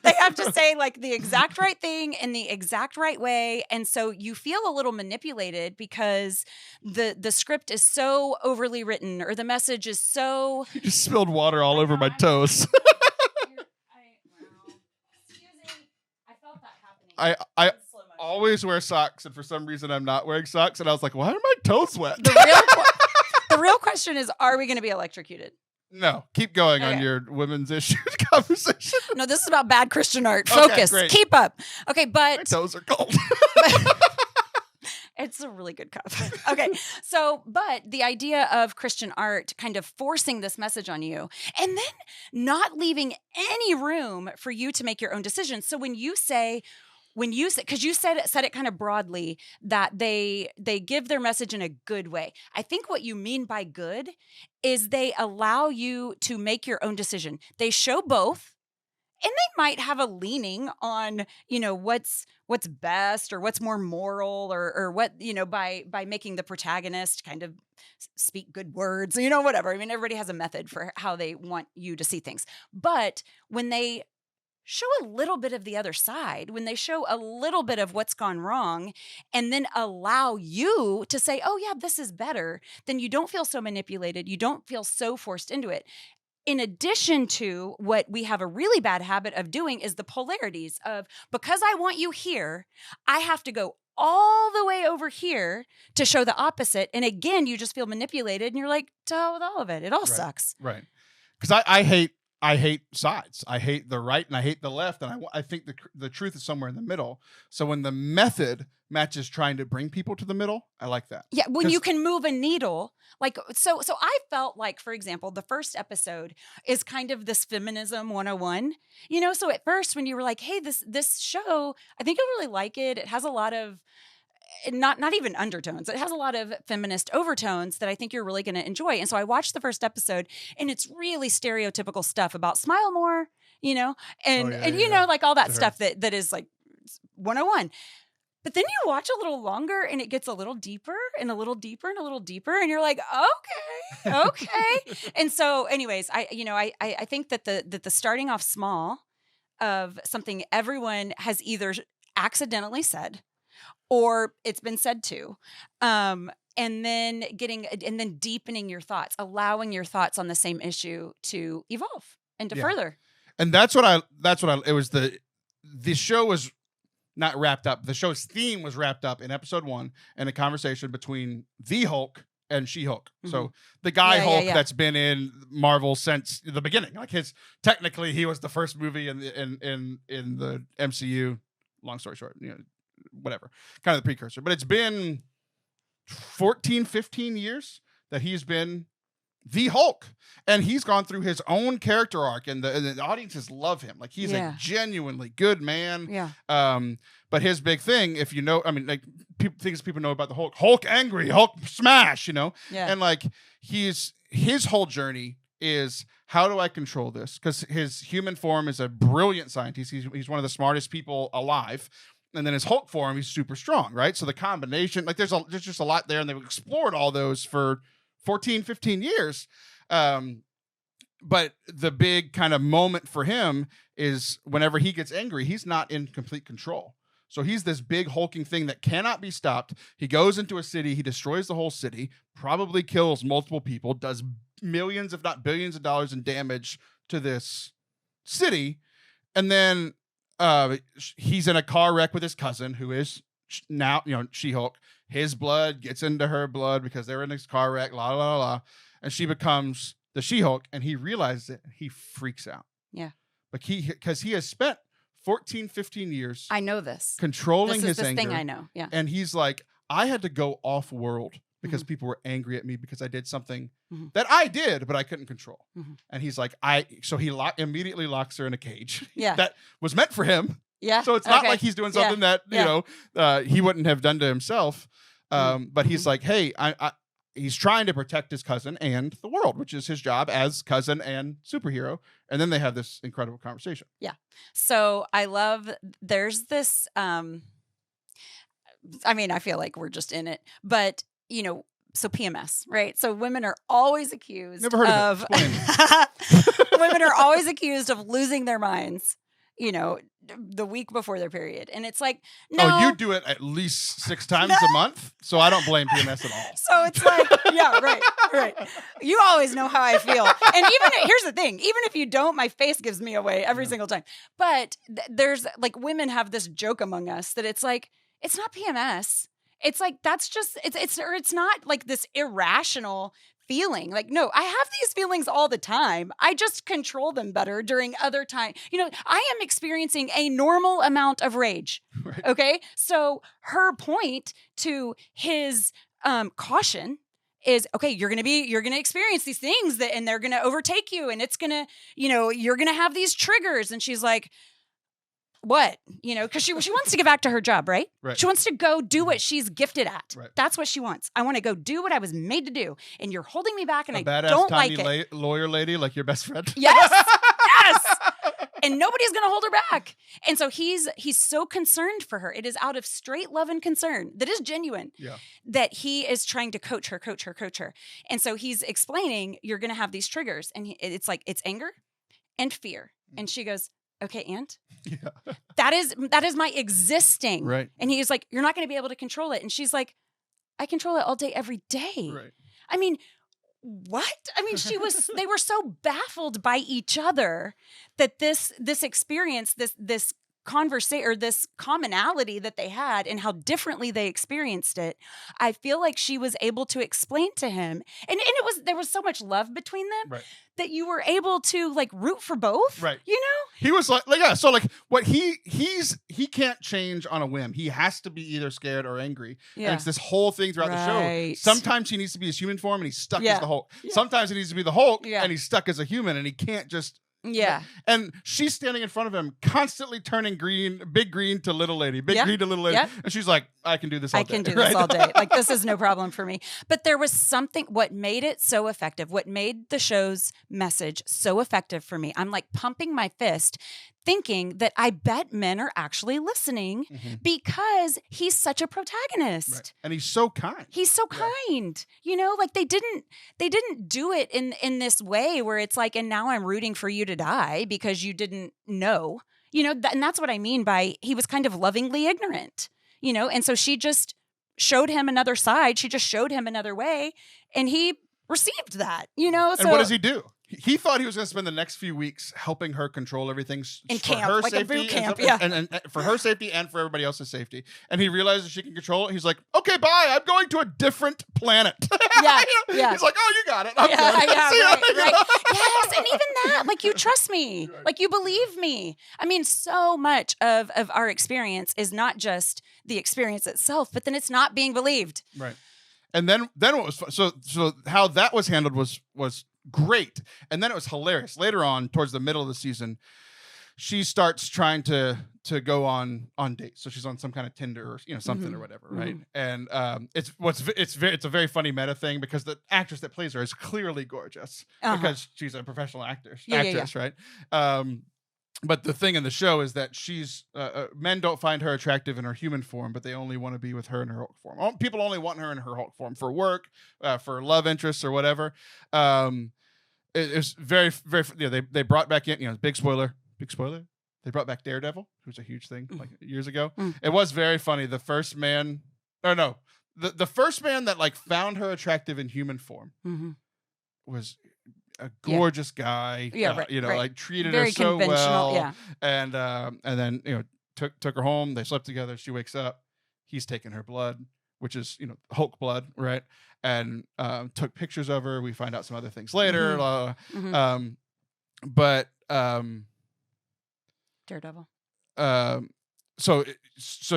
They have to say like the exact right thing in the exact right way. And so you feel a little manipulated because the script is so overly written, or the message is so. You just spilled water all over my toes. Excuse me. I felt that happening. I always wear socks, and for some reason I'm not wearing socks, and I was like, why are my toes wet? The real question is, are we going to be electrocuted? No, keep going on your women's issues conversation. No, this is about bad Christian art. Focus. Okay, keep up. Okay, but my toes are cold. It's a really good cup. Okay. So, but the idea of Christian art kind of forcing this message on you and then not leaving any room for you to make your own decisions. So when you say, because you said it kind of broadly that they give their message in a good way. I think what you mean by good is they allow you to make your own decision. They show both. And they might have a leaning on, what's best or what's more moral or what, by making the protagonist kind of speak good words, whatever. I mean, everybody has a method for how they want you to see things. But when they show a little bit of the other side, when they show a little bit of what's gone wrong and then allow you to say, oh yeah, this is better, then you don't feel so manipulated. You don't feel so forced into it. In addition to what we have a really bad habit of doing is the polarities of, because I want you here, I have to go all the way over here to show the opposite. And again, you just feel manipulated and you're like, to hell with all of it. It all sucks. Right. Because I hate I hate sides. I hate the right and I hate the left, and I think the truth is somewhere in the middle. So when the method matches trying to bring people to the middle, I like that. Yeah, when you can move a needle, like so I felt like, for example, the first episode is kind of this feminism 101. So at first when you were like, "Hey, this show, I think you'll really like it. It has a lot of not even undertones. It has a lot of feminist overtones that I think you're really going to enjoy." And so I watched the first episode, and it's really stereotypical stuff about smile more, and like all that stuff that is like 101. But then you watch a little longer, and it gets a little deeper and a little deeper and a little deeper, and you're like, okay. And so, anyways, I think that the starting off small of something everyone has either accidentally said or it's been said to, and then deepening your thoughts, allowing your thoughts on the same issue to evolve and to further. And the show was not wrapped up. The show's theme was wrapped up in episode 1 in a conversation between the Hulk and She-Hulk. Mm-hmm. So the guy Hulk that's been in Marvel since the beginning. Like technically he was the first movie in the MCU. Long story short, whatever, kind of the precursor. But it's been 14, 15 years that he's been the Hulk, and he's gone through his own character arc, and the audiences love him. Like he's a genuinely good man. Yeah. But his big thing, if you know, I mean, like things people know about the Hulk angry, Hulk smash, Yeah. And like his whole journey is, how do I control this? Because his human form is a brilliant scientist. He's one of the smartest people alive. And then his Hulk form, he's super strong, right? So the combination, like there's just a lot there, and they've explored all those for 14, 15 years. But the big kind of moment for him is whenever he gets angry, he's not in complete control. So he's this big hulking thing that cannot be stopped. He goes into a city, he destroys the whole city, probably kills multiple people, does millions, if not billions of dollars in damage to this city. And then he's in a car wreck with his cousin, who is now, She-Hulk. His blood gets into her blood because they're in this car wreck, and she becomes the She-Hulk, and he realizes it. He freaks out. Yeah. Because he has spent 14, 15 years. I know this. Controlling his this anger. Thing I know. Yeah. And he's like, I had to go off world because people were angry at me because I did something that I did, but I couldn't control. Mm-hmm. And he's like, so he immediately locks her in a cage. Yeah. That was meant for him. Yeah. So it's not like he's doing something that, he wouldn't have done to himself. But he's like, hey, he's trying to protect his cousin and the world, which is his job as cousin and superhero. And then they have this incredible conversation. Yeah. So there's this, I feel like we're just in it, but so PMS, right? So women are always accused Never heard of it. Women are always accused of losing their minds, the week before their period. And it's like, no. Oh, you do it at least 6 times a month? So I don't blame PMS at all. So it's like, yeah, right. You always know how I feel. And here's the thing, even if you don't, my face gives me away every single time. But there's like, women have this joke among us that it's like, it's not PMS. It's like, that's just, it's not like this irrational feeling. Like, no, I have these feelings all the time. I just control them better during other time. I am experiencing a normal amount of rage. Right. Okay. So her point to his caution is, okay, you're going to experience these things and they're going to overtake you, and it's going to, you're going to have these triggers. And she's like, what? Because she wants to get back to her job, right? She wants to go do what she's gifted at. Right. That's what she wants. I want to go do what I was made to do, and you're holding me back, and I don't like it. Lawyer lady, like your best friend. Yes. And nobody's going to hold her back. And so he's so concerned for her. It is out of straight love and concern that is genuine. Yeah. That he is trying to coach her. And so he's explaining, you're going to have these triggers, and it's like, it's anger and fear. And she goes, okay, Aunt. Yeah. That is my existing. Right. And he's like, you're not going to be able to control it. And she's like, I control it all day, every day. Right. I mean, what? I mean, they were so baffled by each other that this experience, this conversation or this commonality that they had and how differently they experienced it, I feel like she was able to explain to him, and there was so much love between them, Right. that you were able to like root for both. Right. You know? He was like yeah, so like what he can't change on a whim. He has to be either scared or angry. Yeah. And it's this whole thing throughout the show. Right. Sometimes he needs to be his human form and he's stuck as the Hulk. Yeah. Sometimes he needs to be the Hulk Yeah. and he's stuck as a human and he can't just Yeah. And she's standing in front of him, constantly turning big green to little lady, big green to little lady. Yep. And she's like, I can do this all day. I can do this all day. Like, this is no problem for me. But there was something, what made it so effective, what made the show's message so effective for me. I'm like pumping my fist, thinking that I bet men are actually listening because he's such a protagonist. Right. And he's so kind. He's so kind. You know, like they didn't do it in this way where it's like, and now I'm rooting for you to die because you didn't know. You know, and that's what I mean by he was kind of lovingly ignorant. You know, and so she just showed him another side. She just showed him another way, and he received that. You know, and what does he do? He thought he was going to spend the next few weeks helping her control everything in for camp, her like safety, a boot camp, yeah, and for her safety and for everybody else's safety. And he realizes she can control it. He's like, "Okay, bye. I'm going to a different planet." Yeah, yeah. He's like, "Oh, you got it. I'm good." Right. Yes, and even that, like, you trust me, like you believe me. I mean, so much of our experience is not just the experience itself, but then it's not being believed. Right. And then what was fun, so how that was handled was great. And then it was hilarious. Later on, towards the middle of the season, she starts trying to go on dates. So she's on some kind of Tinder or something or whatever, right? And it's a very funny meta thing because the actress that plays her is clearly gorgeous because she's a professional actress, right? But the thing in the show is that she's men don't find her attractive in her human form, but they only want to be with her in her Hulk form. People only want her in her Hulk form for work, for love interests or whatever. It's very, very. They brought back in big spoiler. They brought back Daredevil, who's a huge thing like years ago. It was very funny. The first man, the first man that like found her attractive in human form was a gorgeous guy, like treated very her so well, and then took her home. They slept together. She wakes up. He's taking her blood, which is Hulk blood, right? And took pictures of her. We find out some other things later. But Daredevil. So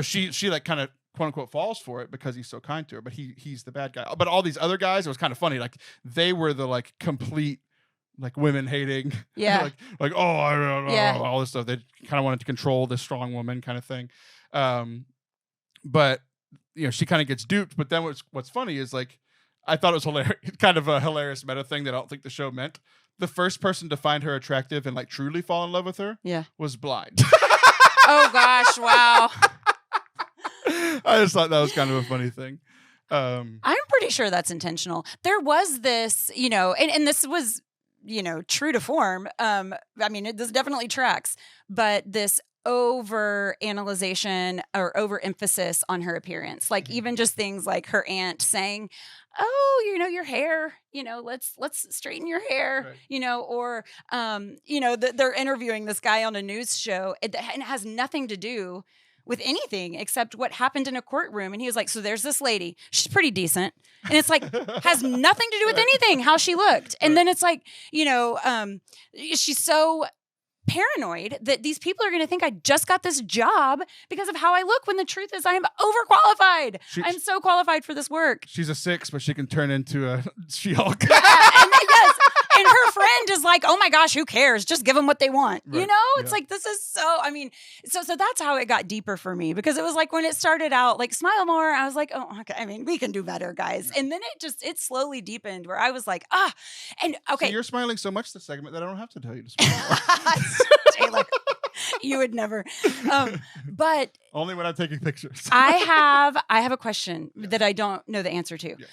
she like kind of quote unquote falls for it because he's so kind to her, but he's the bad guy. But all these other guys, it was kind of funny. Like they were the like complete like women hating, like oh I don't know all this stuff. They kind of wanted to control this strong woman kind of thing. But she kind of gets duped. But then what's funny is like I thought it was hilarious, kind of a hilarious meta thing that I don't think the show meant. The first person to find her attractive and like truly fall in love with her was blind. Oh gosh, wow. I just thought that was kind of a funny thing. I'm pretty sure that's intentional. There was this, and this was, true to form. I mean, this definitely tracks, but this over analyzation or over emphasis on her appearance, like even just things like her aunt saying, "Oh, your hair, let's straighten your hair," right. Or they're interviewing this guy on a news show, and it has nothing to do with anything except what happened in a courtroom. And he was like, "So there's this lady, she's pretty decent," and it's like has nothing to do with anything how she looked. And then it's like, she's so paranoid that these people are going to think I just got this job because of how I look, when the truth is I am overqualified. I'm so qualified for this work. She's a 6, but she can turn into a She-Hulk. And her friend is like, "Oh my gosh, who cares? Just give them what they want." Right. It's like, this is so, so that's how it got deeper for me, because it was like when it started out like smile more, I was like, oh, okay. We can do better, guys. And then it slowly deepened where I was like, and okay. So you're smiling so much this segment that I don't have to tell you to smile more. Taylor, you would never. But only when I'm taking pictures. I have a question that I don't know the answer to. Yes.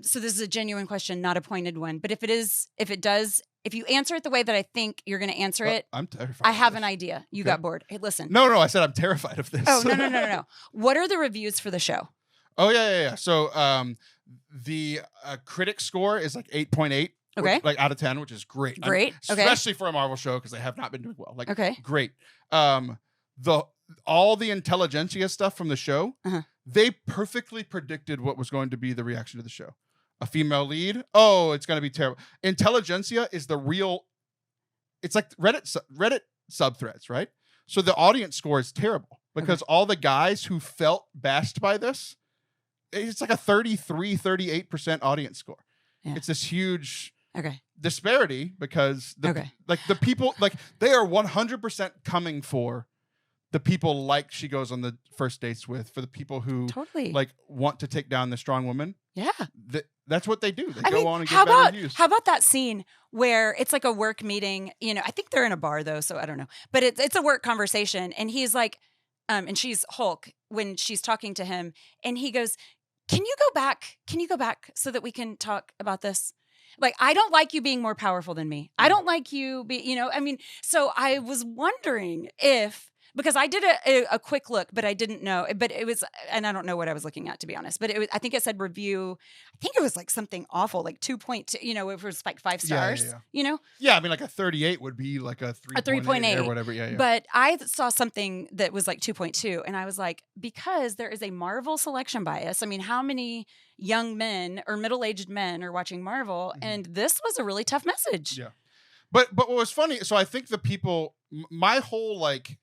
So this is a genuine question, not a pointed one. But if you answer it the way that I think you're going to answer it, I'm terrified. I have an idea. You got bored. Hey, listen. No, I said I'm terrified of this. Oh, no. What are the reviews for the show? Oh, yeah. So the critic score is like 8.8. Okay. Like out of 10, which is great. Great. Especially for a Marvel show, because they have not been doing well. Like, okay. Great. all the intelligentsia stuff from the show, Uh-huh. they perfectly predicted what was going to be the reaction to the show. A female lead, oh, it's going to be terrible. Intelligentsia is the real. It's like Reddit subthreads, right? So the audience score is terrible because all the guys who felt bashed by this, it's like a 38% audience score. Yeah. It's this huge Okay. disparity because the people, like, they are 100% coming for the people like she goes on the first dates with, for the people who like want to take down the strong woman. Yeah. That's what they do. They go on and get how better about, reviews. How about that scene where it's like a work meeting? You know, I think they're in a bar though, so I don't know. But it's a work conversation, and he's like, and she's Hulk when she's talking to him, and he goes, "Can you go back? Can you go back so that we can talk about this? Like, I don't like you being more powerful than me. I don't like you so I was wondering if, because I did a quick look, but I didn't know, but it was, and I don't know what I was looking at, to be honest, but it was, I think it said review. I think it was like something awful, like 2.2, it was like 5 stars, Yeah, I mean, like a 38 would be like a 3.8 or whatever. Yeah. But I saw something that was like 2.2, and I was like, because there is a Marvel selection bias. I mean, how many young men or middle-aged men are watching Marvel? And this was a really tough message. Yeah. But what was funny, so I think the people, my whole like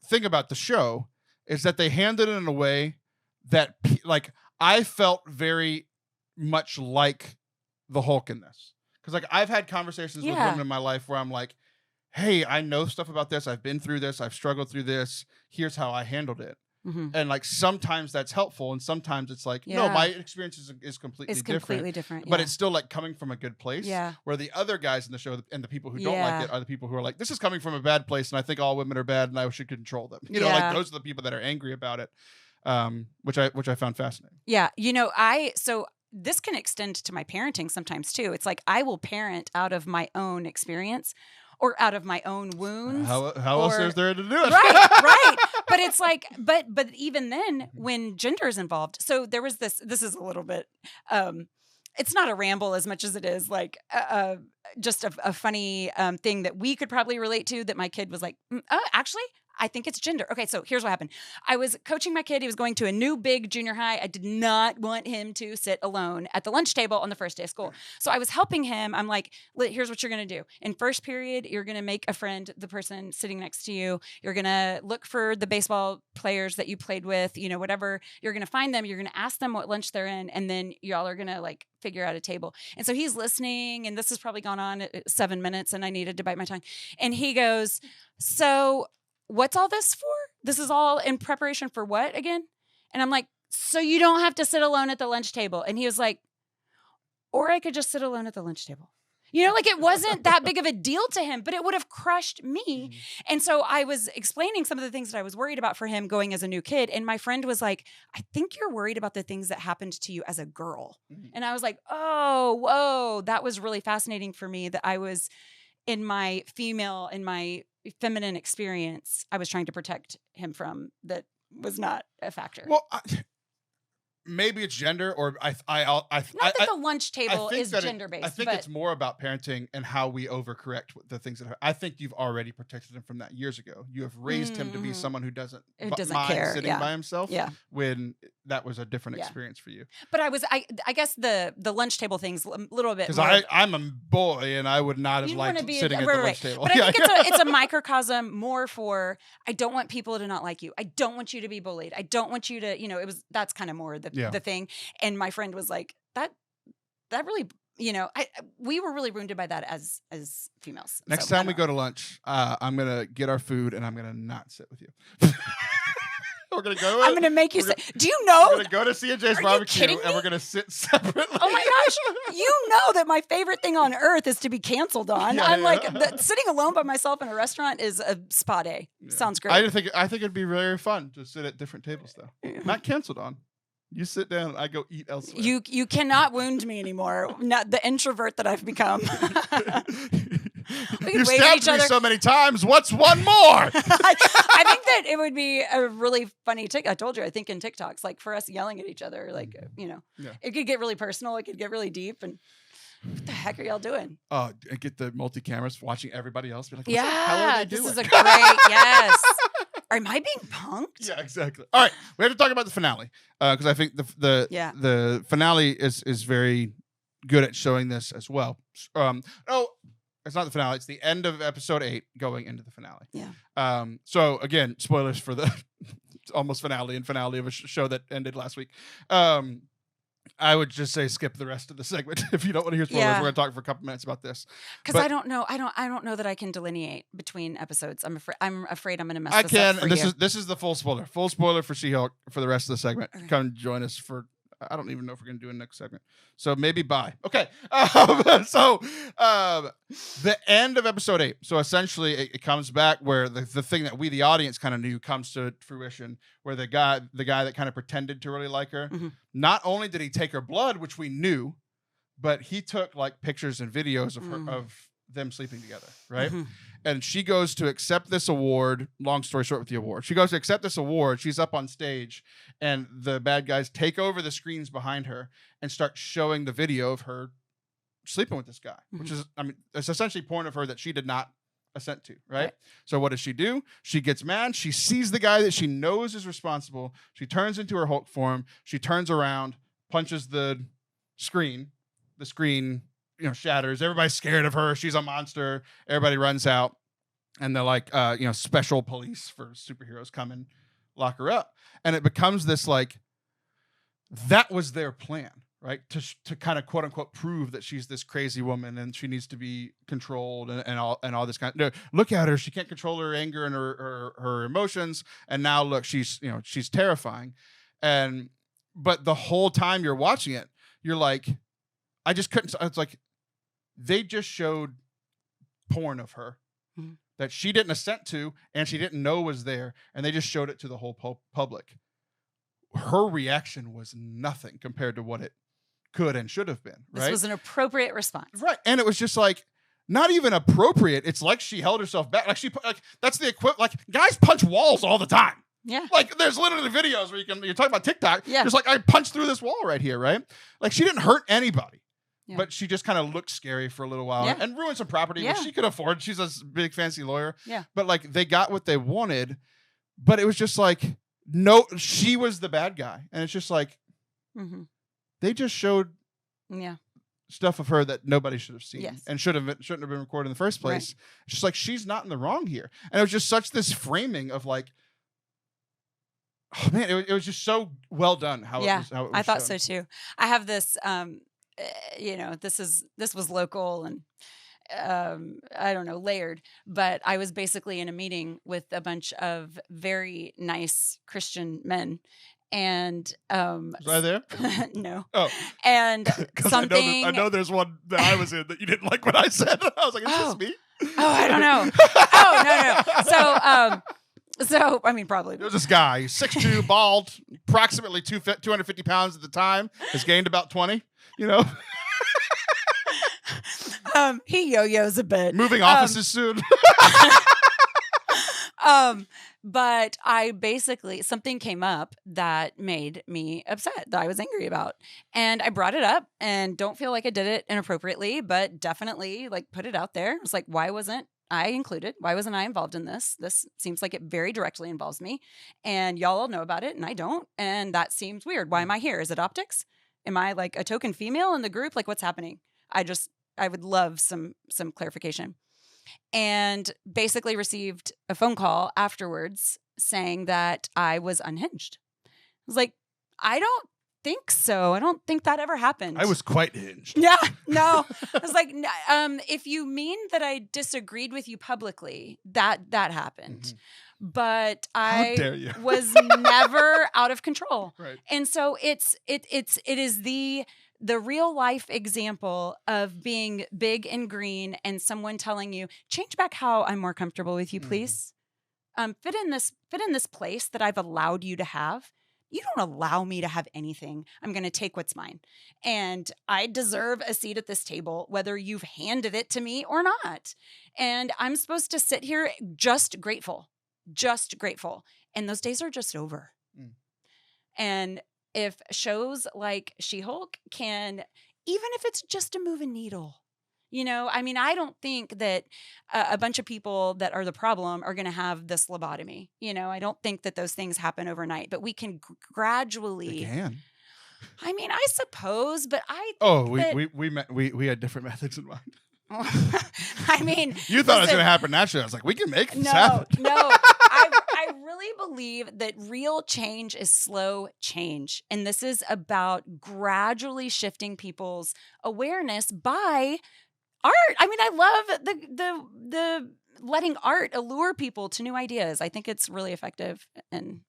thing about the show is that they handled it in a way that like I felt very much like the Hulk in this, because like I've had conversations with women in my life where I'm like, hey, I know stuff about this, I've been through this, I've struggled through this, here's how I handled it. And like sometimes that's helpful, and sometimes it's like, no, my experience is completely different. But it's still like coming from a good place. Yeah. Where the other guys in the show and the people who don't like it are the people who are like, this is coming from a bad place, and I think all women are bad, and I should control them. Like those are the people that are angry about it, which I found fascinating. Yeah, so this can extend to my parenting sometimes too. It's like I will parent out of my own experience or out of my own wounds. How else is there to do it? Right. But it's like, but even then, when gender is involved, so there was this is a little bit, it's not a ramble as much as it is like just a funny thing that we could probably relate to, that my kid was like, actually, I think it's gender. Okay, so here's what happened. I was coaching my kid. He was going to a new big junior high. I did not want him to sit alone at the lunch table on the first day of school. So I was helping him. I'm like, here's what you're going to do. In first period, you're going to make a friend, the person sitting next to you. You're going to look for the baseball players that you played with, whatever. You're going to find them. You're going to ask them what lunch they're in. And then y'all are going to like figure out a table. And so he's listening, and this has probably gone on 7 minutes, and I needed to bite my tongue. And he goes, so what's all this for? This is all in preparation for what again? And I'm like, so you don't have to sit alone at the lunch table. And he was like, or I could just sit alone at the lunch table. Like it wasn't that big of a deal to him, but it would have crushed me. And so I was explaining some of the things that I was worried about for him going as a new kid. And my friend was like, I think you're worried about the things that happened to you as a girl. And I was like, oh, whoa, that was really fascinating for me, that I was in my feminine experience, I was trying to protect him from, that was not a factor. Well, maybe it's gender, or not that the lunch table is gender based. I think it's more about parenting and how we overcorrect the things that I think you've already protected him from that years ago. You have raised him to be someone who doesn't mind care, sitting by himself. Yeah. When that was a different experience for you. But I guess the lunch table thing's a little bit, because I'm a boy and I would not have liked sitting at the lunch table. But I think it's a microcosm more for, I don't want people to not like you. I don't want you to be bullied. I don't want you to, that's kind of more the thing. And my friend was like, that really, we were really wounded by that as females. Next time we go to lunch, I'm going to get our food and I'm going to not sit with you. We're gonna go. I'm gonna make you sit. Do you know? We're gonna go to C&J's barbecue, and we're gonna sit separately. Oh my gosh! You know that my favorite thing on earth is to be canceled on. Like sitting alone by myself in a restaurant is a spa day. Yeah. Sounds great. I think it'd be very fun to sit at different tables though. Yeah. Not canceled on. You sit down, I go eat elsewhere. You cannot wound me anymore. Not the introvert that I've become. You've stabbed me so many times. What's one more? I think that it would be a really funny I told you, I think in TikToks, like for us yelling at each other, like, it could get really personal. It could get really deep. And what the heck are y'all doing? Get the multi cameras watching everybody else. Be like, what Yeah, the hell are they doing? this is a great yes. Am I being punked? Yeah, exactly. All right, we have to talk about the finale because I think the finale is very good at showing this as well. It's not the finale; it's the end of episode 8, going into the finale. Yeah. So again, spoilers for the almost finale of a show that ended last week. I would just say skip the rest of the segment if you don't want to hear spoilers. Yeah. We're going to talk for a couple minutes about this because I don't know. I don't know that I can delineate between episodes. I'm afraid I'm going to mess. This up for and you. this is the full spoiler for She-Hulk for the rest of the segment. Okay. Come join us for. I don't even know if we're going to do a next segment. So maybe bye. Okay. The end of episode 8. So essentially it comes back where the thing that we, the audience, kind of knew comes to fruition, where the guy that kind of pretended to really like her, not only did he take her blood, which we knew, but he took like pictures and videos of her, of them sleeping together. Right. And she goes to accept this award. Long story short with the award. She goes to accept this award. She's up on stage and the bad guys take over the screens behind her and start showing the video of her sleeping with this guy, which is, it's essentially porn of her that she did not assent to, right? So what does she do? She gets mad. She sees the guy that she knows is responsible. She turns into her Hulk form. She turns around, punches the screen. The screen, shatters. Everybody's scared of her. She's a monster. Everybody runs out. And they're like, special police for superheroes come and lock her up. And it becomes this that was their plan, right? To kind of quote unquote prove that she's this crazy woman and she needs to be controlled and all this kind of, look at her. She can't control her anger and her emotions. And now look, she's terrifying. But the whole time you're watching it, you're like, I just couldn't. It's like they just showed porn of her that she didn't assent to and she didn't know was there, and they just showed it to the whole public. Her reaction was nothing compared to what it could and should have been. Right? This was an appropriate response, right? And it was just like not even appropriate. It's like she held herself back. That's the equivalent. Like guys punch walls all the time. Yeah. Like there's literally videos where you're talking about TikTok. Yeah. Just like I punched through this wall right here, right? Like she didn't hurt anybody. Yeah. But she just kind of looked scary for a little while and ruined some property, which she could afford. She's a big fancy lawyer. Yeah. But like they got what they wanted, but it was just like, no, she was the bad guy. And it's just like, they just showed stuff of her that nobody should have seen and shouldn't have been recorded in the first place. Right. It's just like, she's not in the wrong here. And it was just such this framing of like, oh man, it was just so well done. How it was I thought shown. so too. I have this, this was local and I don't know, layered, but I was basically in a meeting with a bunch of very nice Christian men. And was I there? No. Oh. And something I know there's one that I was in that you didn't like what I said. I was like, is this me? Oh, I don't know. No. So, I mean, probably. There's this guy, 6'2", bald, approximately 250 pounds at the time, has gained about 20, He yo-yos a bit. Moving offices soon. But I basically, something came up that made me upset, that I was angry about. And I brought it up and don't feel like I did it inappropriately, but definitely put it out there. It's like, why wasn't I included? Why wasn't I involved in this? This seems like it very directly involves me, and y'all all know about it and I don't. And that seems weird. Why am I here? Is it optics? Am I like a token female in the group? Like what's happening? I would love some clarification. And basically received a phone call afterwards saying that I was unhinged. I was like, I don't think so. I don't think that ever happened. I was quite hinged. Yeah, no. I was like, if you mean that I disagreed with you publicly, that happened. But I was never out of control. Right. And so it is the real life example of being big and green and someone telling you, change back how I'm more comfortable with you, please. Fit in this place that I've allowed you to have. You don't allow me to have anything. I'm going to take what's mine. And I deserve a seat at this table, whether you've handed it to me or not. And I'm supposed to sit here just grateful. And those days are just over. And if shows like She-Hulk can even if it's just to move a needle. I mean, I don't think that a bunch of people that are the problem are going to have this lobotomy. I don't think that those things happen overnight, but we can gradually. They can. I mean, I suppose, but I think we had different methods in mind. I mean, you thought it was going to happen naturally. I was like, we can make this happen. No, I really believe that real change is slow change, and this is about gradually shifting people's awareness by art. I mean, I love the letting art allure people to new ideas. I think it's really effective and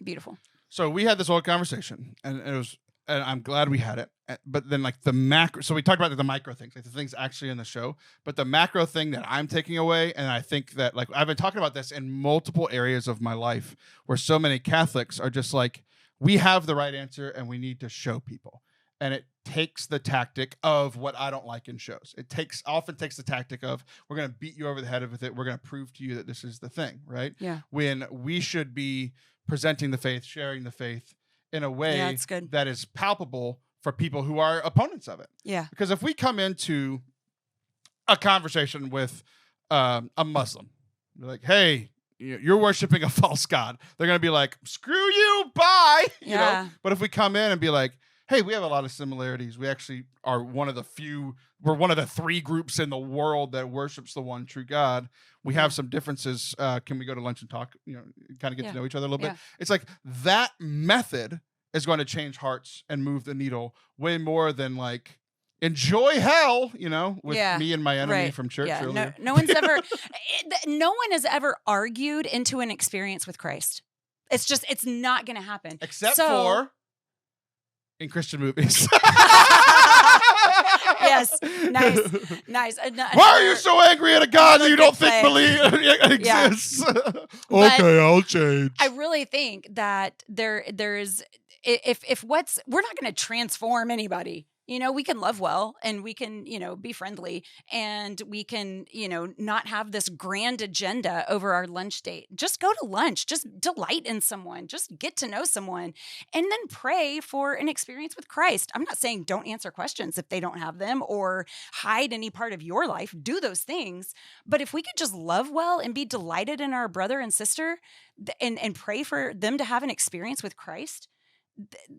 beautiful. So we had this whole conversation, and I'm glad we had it. But then, like the macro, so we talked about the micro things, like the things actually in the show. But the macro thing that I'm taking away, and I think that, like, I've been talking about this in multiple areas of my life, where so many Catholics are just like, we have the right answer, and we need to show people. And it takes the tactic of what I don't like in shows. It often takes the tactic of, we're going to beat you over the head with it. We're going to prove to you that this is the thing, right? Yeah. When we should be presenting the faith, sharing the faith in a way that is palpable for people who are opponents of it. Yeah. Because if we come into a conversation with a Muslim, like, hey, you're worshiping a false god, they're going to be like, screw you, bye. You know? But if we come in and be like, hey, we have a lot of similarities. We actually are one of the the 3 groups in the world that worships the one true God. We have some differences. Can we go to lunch and talk, kind of get to know each other a little bit? It's like that method is going to change hearts and move the needle way more than like, enjoy hell, with me and my enemy from church earlier. No one's ever, no one has ever argued into an experience with Christ. It's not going to happen. Except for in Christian movies. Yes, nice. Why are you so angry at a God that you don't think exists? Okay, I'll change. I really think that there's we're not going to transform anybody. We can love well, and we can, be friendly, and we can, not have this grand agenda over our lunch date. Just go to lunch, just delight in someone, just get to know someone, and then pray for an experience with Christ. I'm not saying don't answer questions if they don't have them, or hide any part of your life. Do those things. But if we could just love well and be delighted in our brother and sister and pray for them to have an experience with Christ,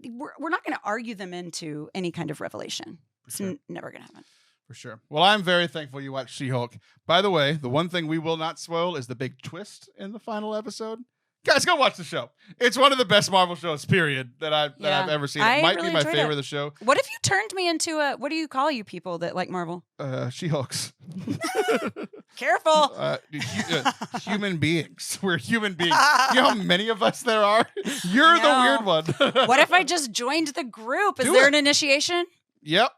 we're not going to argue them into any kind of revelation. It's never going to happen. For sure. Well, I'm very thankful you watched She-Hulk. By the way, the one thing we will not spoil is the big twist in the final episode. Guys, go watch the show. It's one of the best Marvel shows, period, that I've ever seen. It might be my favorite of the show. What if you turned me into what do you call you people that like Marvel? She-Hulks. Careful. Human beings. We're human beings. You know how many of us there are? You're the weird one. What if I just joined the group? Is there an initiation? Yep.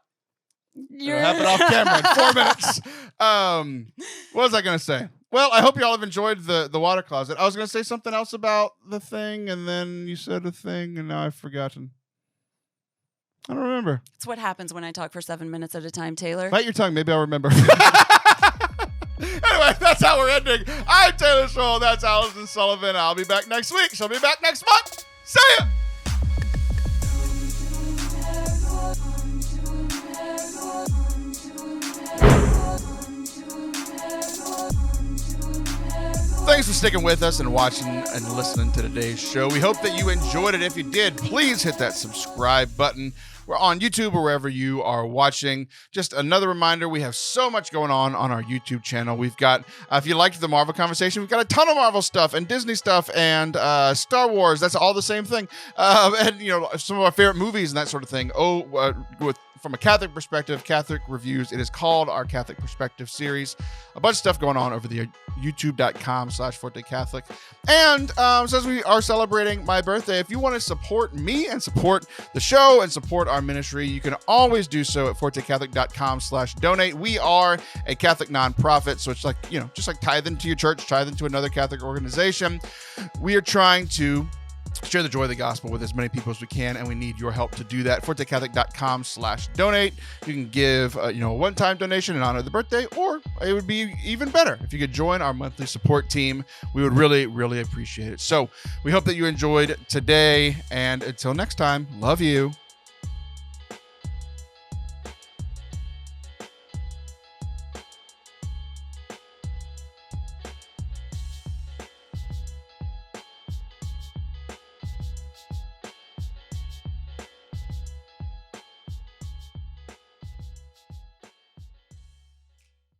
It'll happen off camera in 4 minutes. What was I going to say? Well, I hope you all have enjoyed the water closet. I was going to say something else about the thing, and then you said a thing, and now I've forgotten. I don't remember. It's what happens when I talk for 7 minutes at a time, Taylor. Bite your tongue. Maybe I'll remember. Anyway, that's how we're ending. I'm Taylor Scholl. That's Allison Sullivan. I'll be back next week. She'll be back next month. See ya! Thanks for sticking with us and watching and listening to today's show. We hope that you enjoyed it. If you did, please hit that subscribe button. We're on YouTube or wherever you are watching. Just another reminder, we have so much going on our YouTube channel. We've got, if you liked the Marvel conversation, we've got a ton of Marvel stuff and Disney stuff and Star Wars. That's all the same thing. And, some of our favorite movies and that sort of thing. From a Catholic perspective, Catholic Reviews. It is called our Catholic Perspective series. A bunch of stuff going on over the youtube.com/Forte Catholic. And since we are celebrating my birthday, if you want to support me and support the show and support our ministry, you can always do so at fortecatholic.com/donate. We are a Catholic nonprofit, so it's like, just like tithing to your church, tithing to another Catholic organization. We are trying to share the joy of the gospel with as many people as we can, and we need your help to do that. fortecatholic.com/donate. You can give a one-time donation in honor of the birthday, or it would be even better if you could join our monthly support team. We would really, really appreciate it. So we hope that you enjoyed today, and until next time, love you.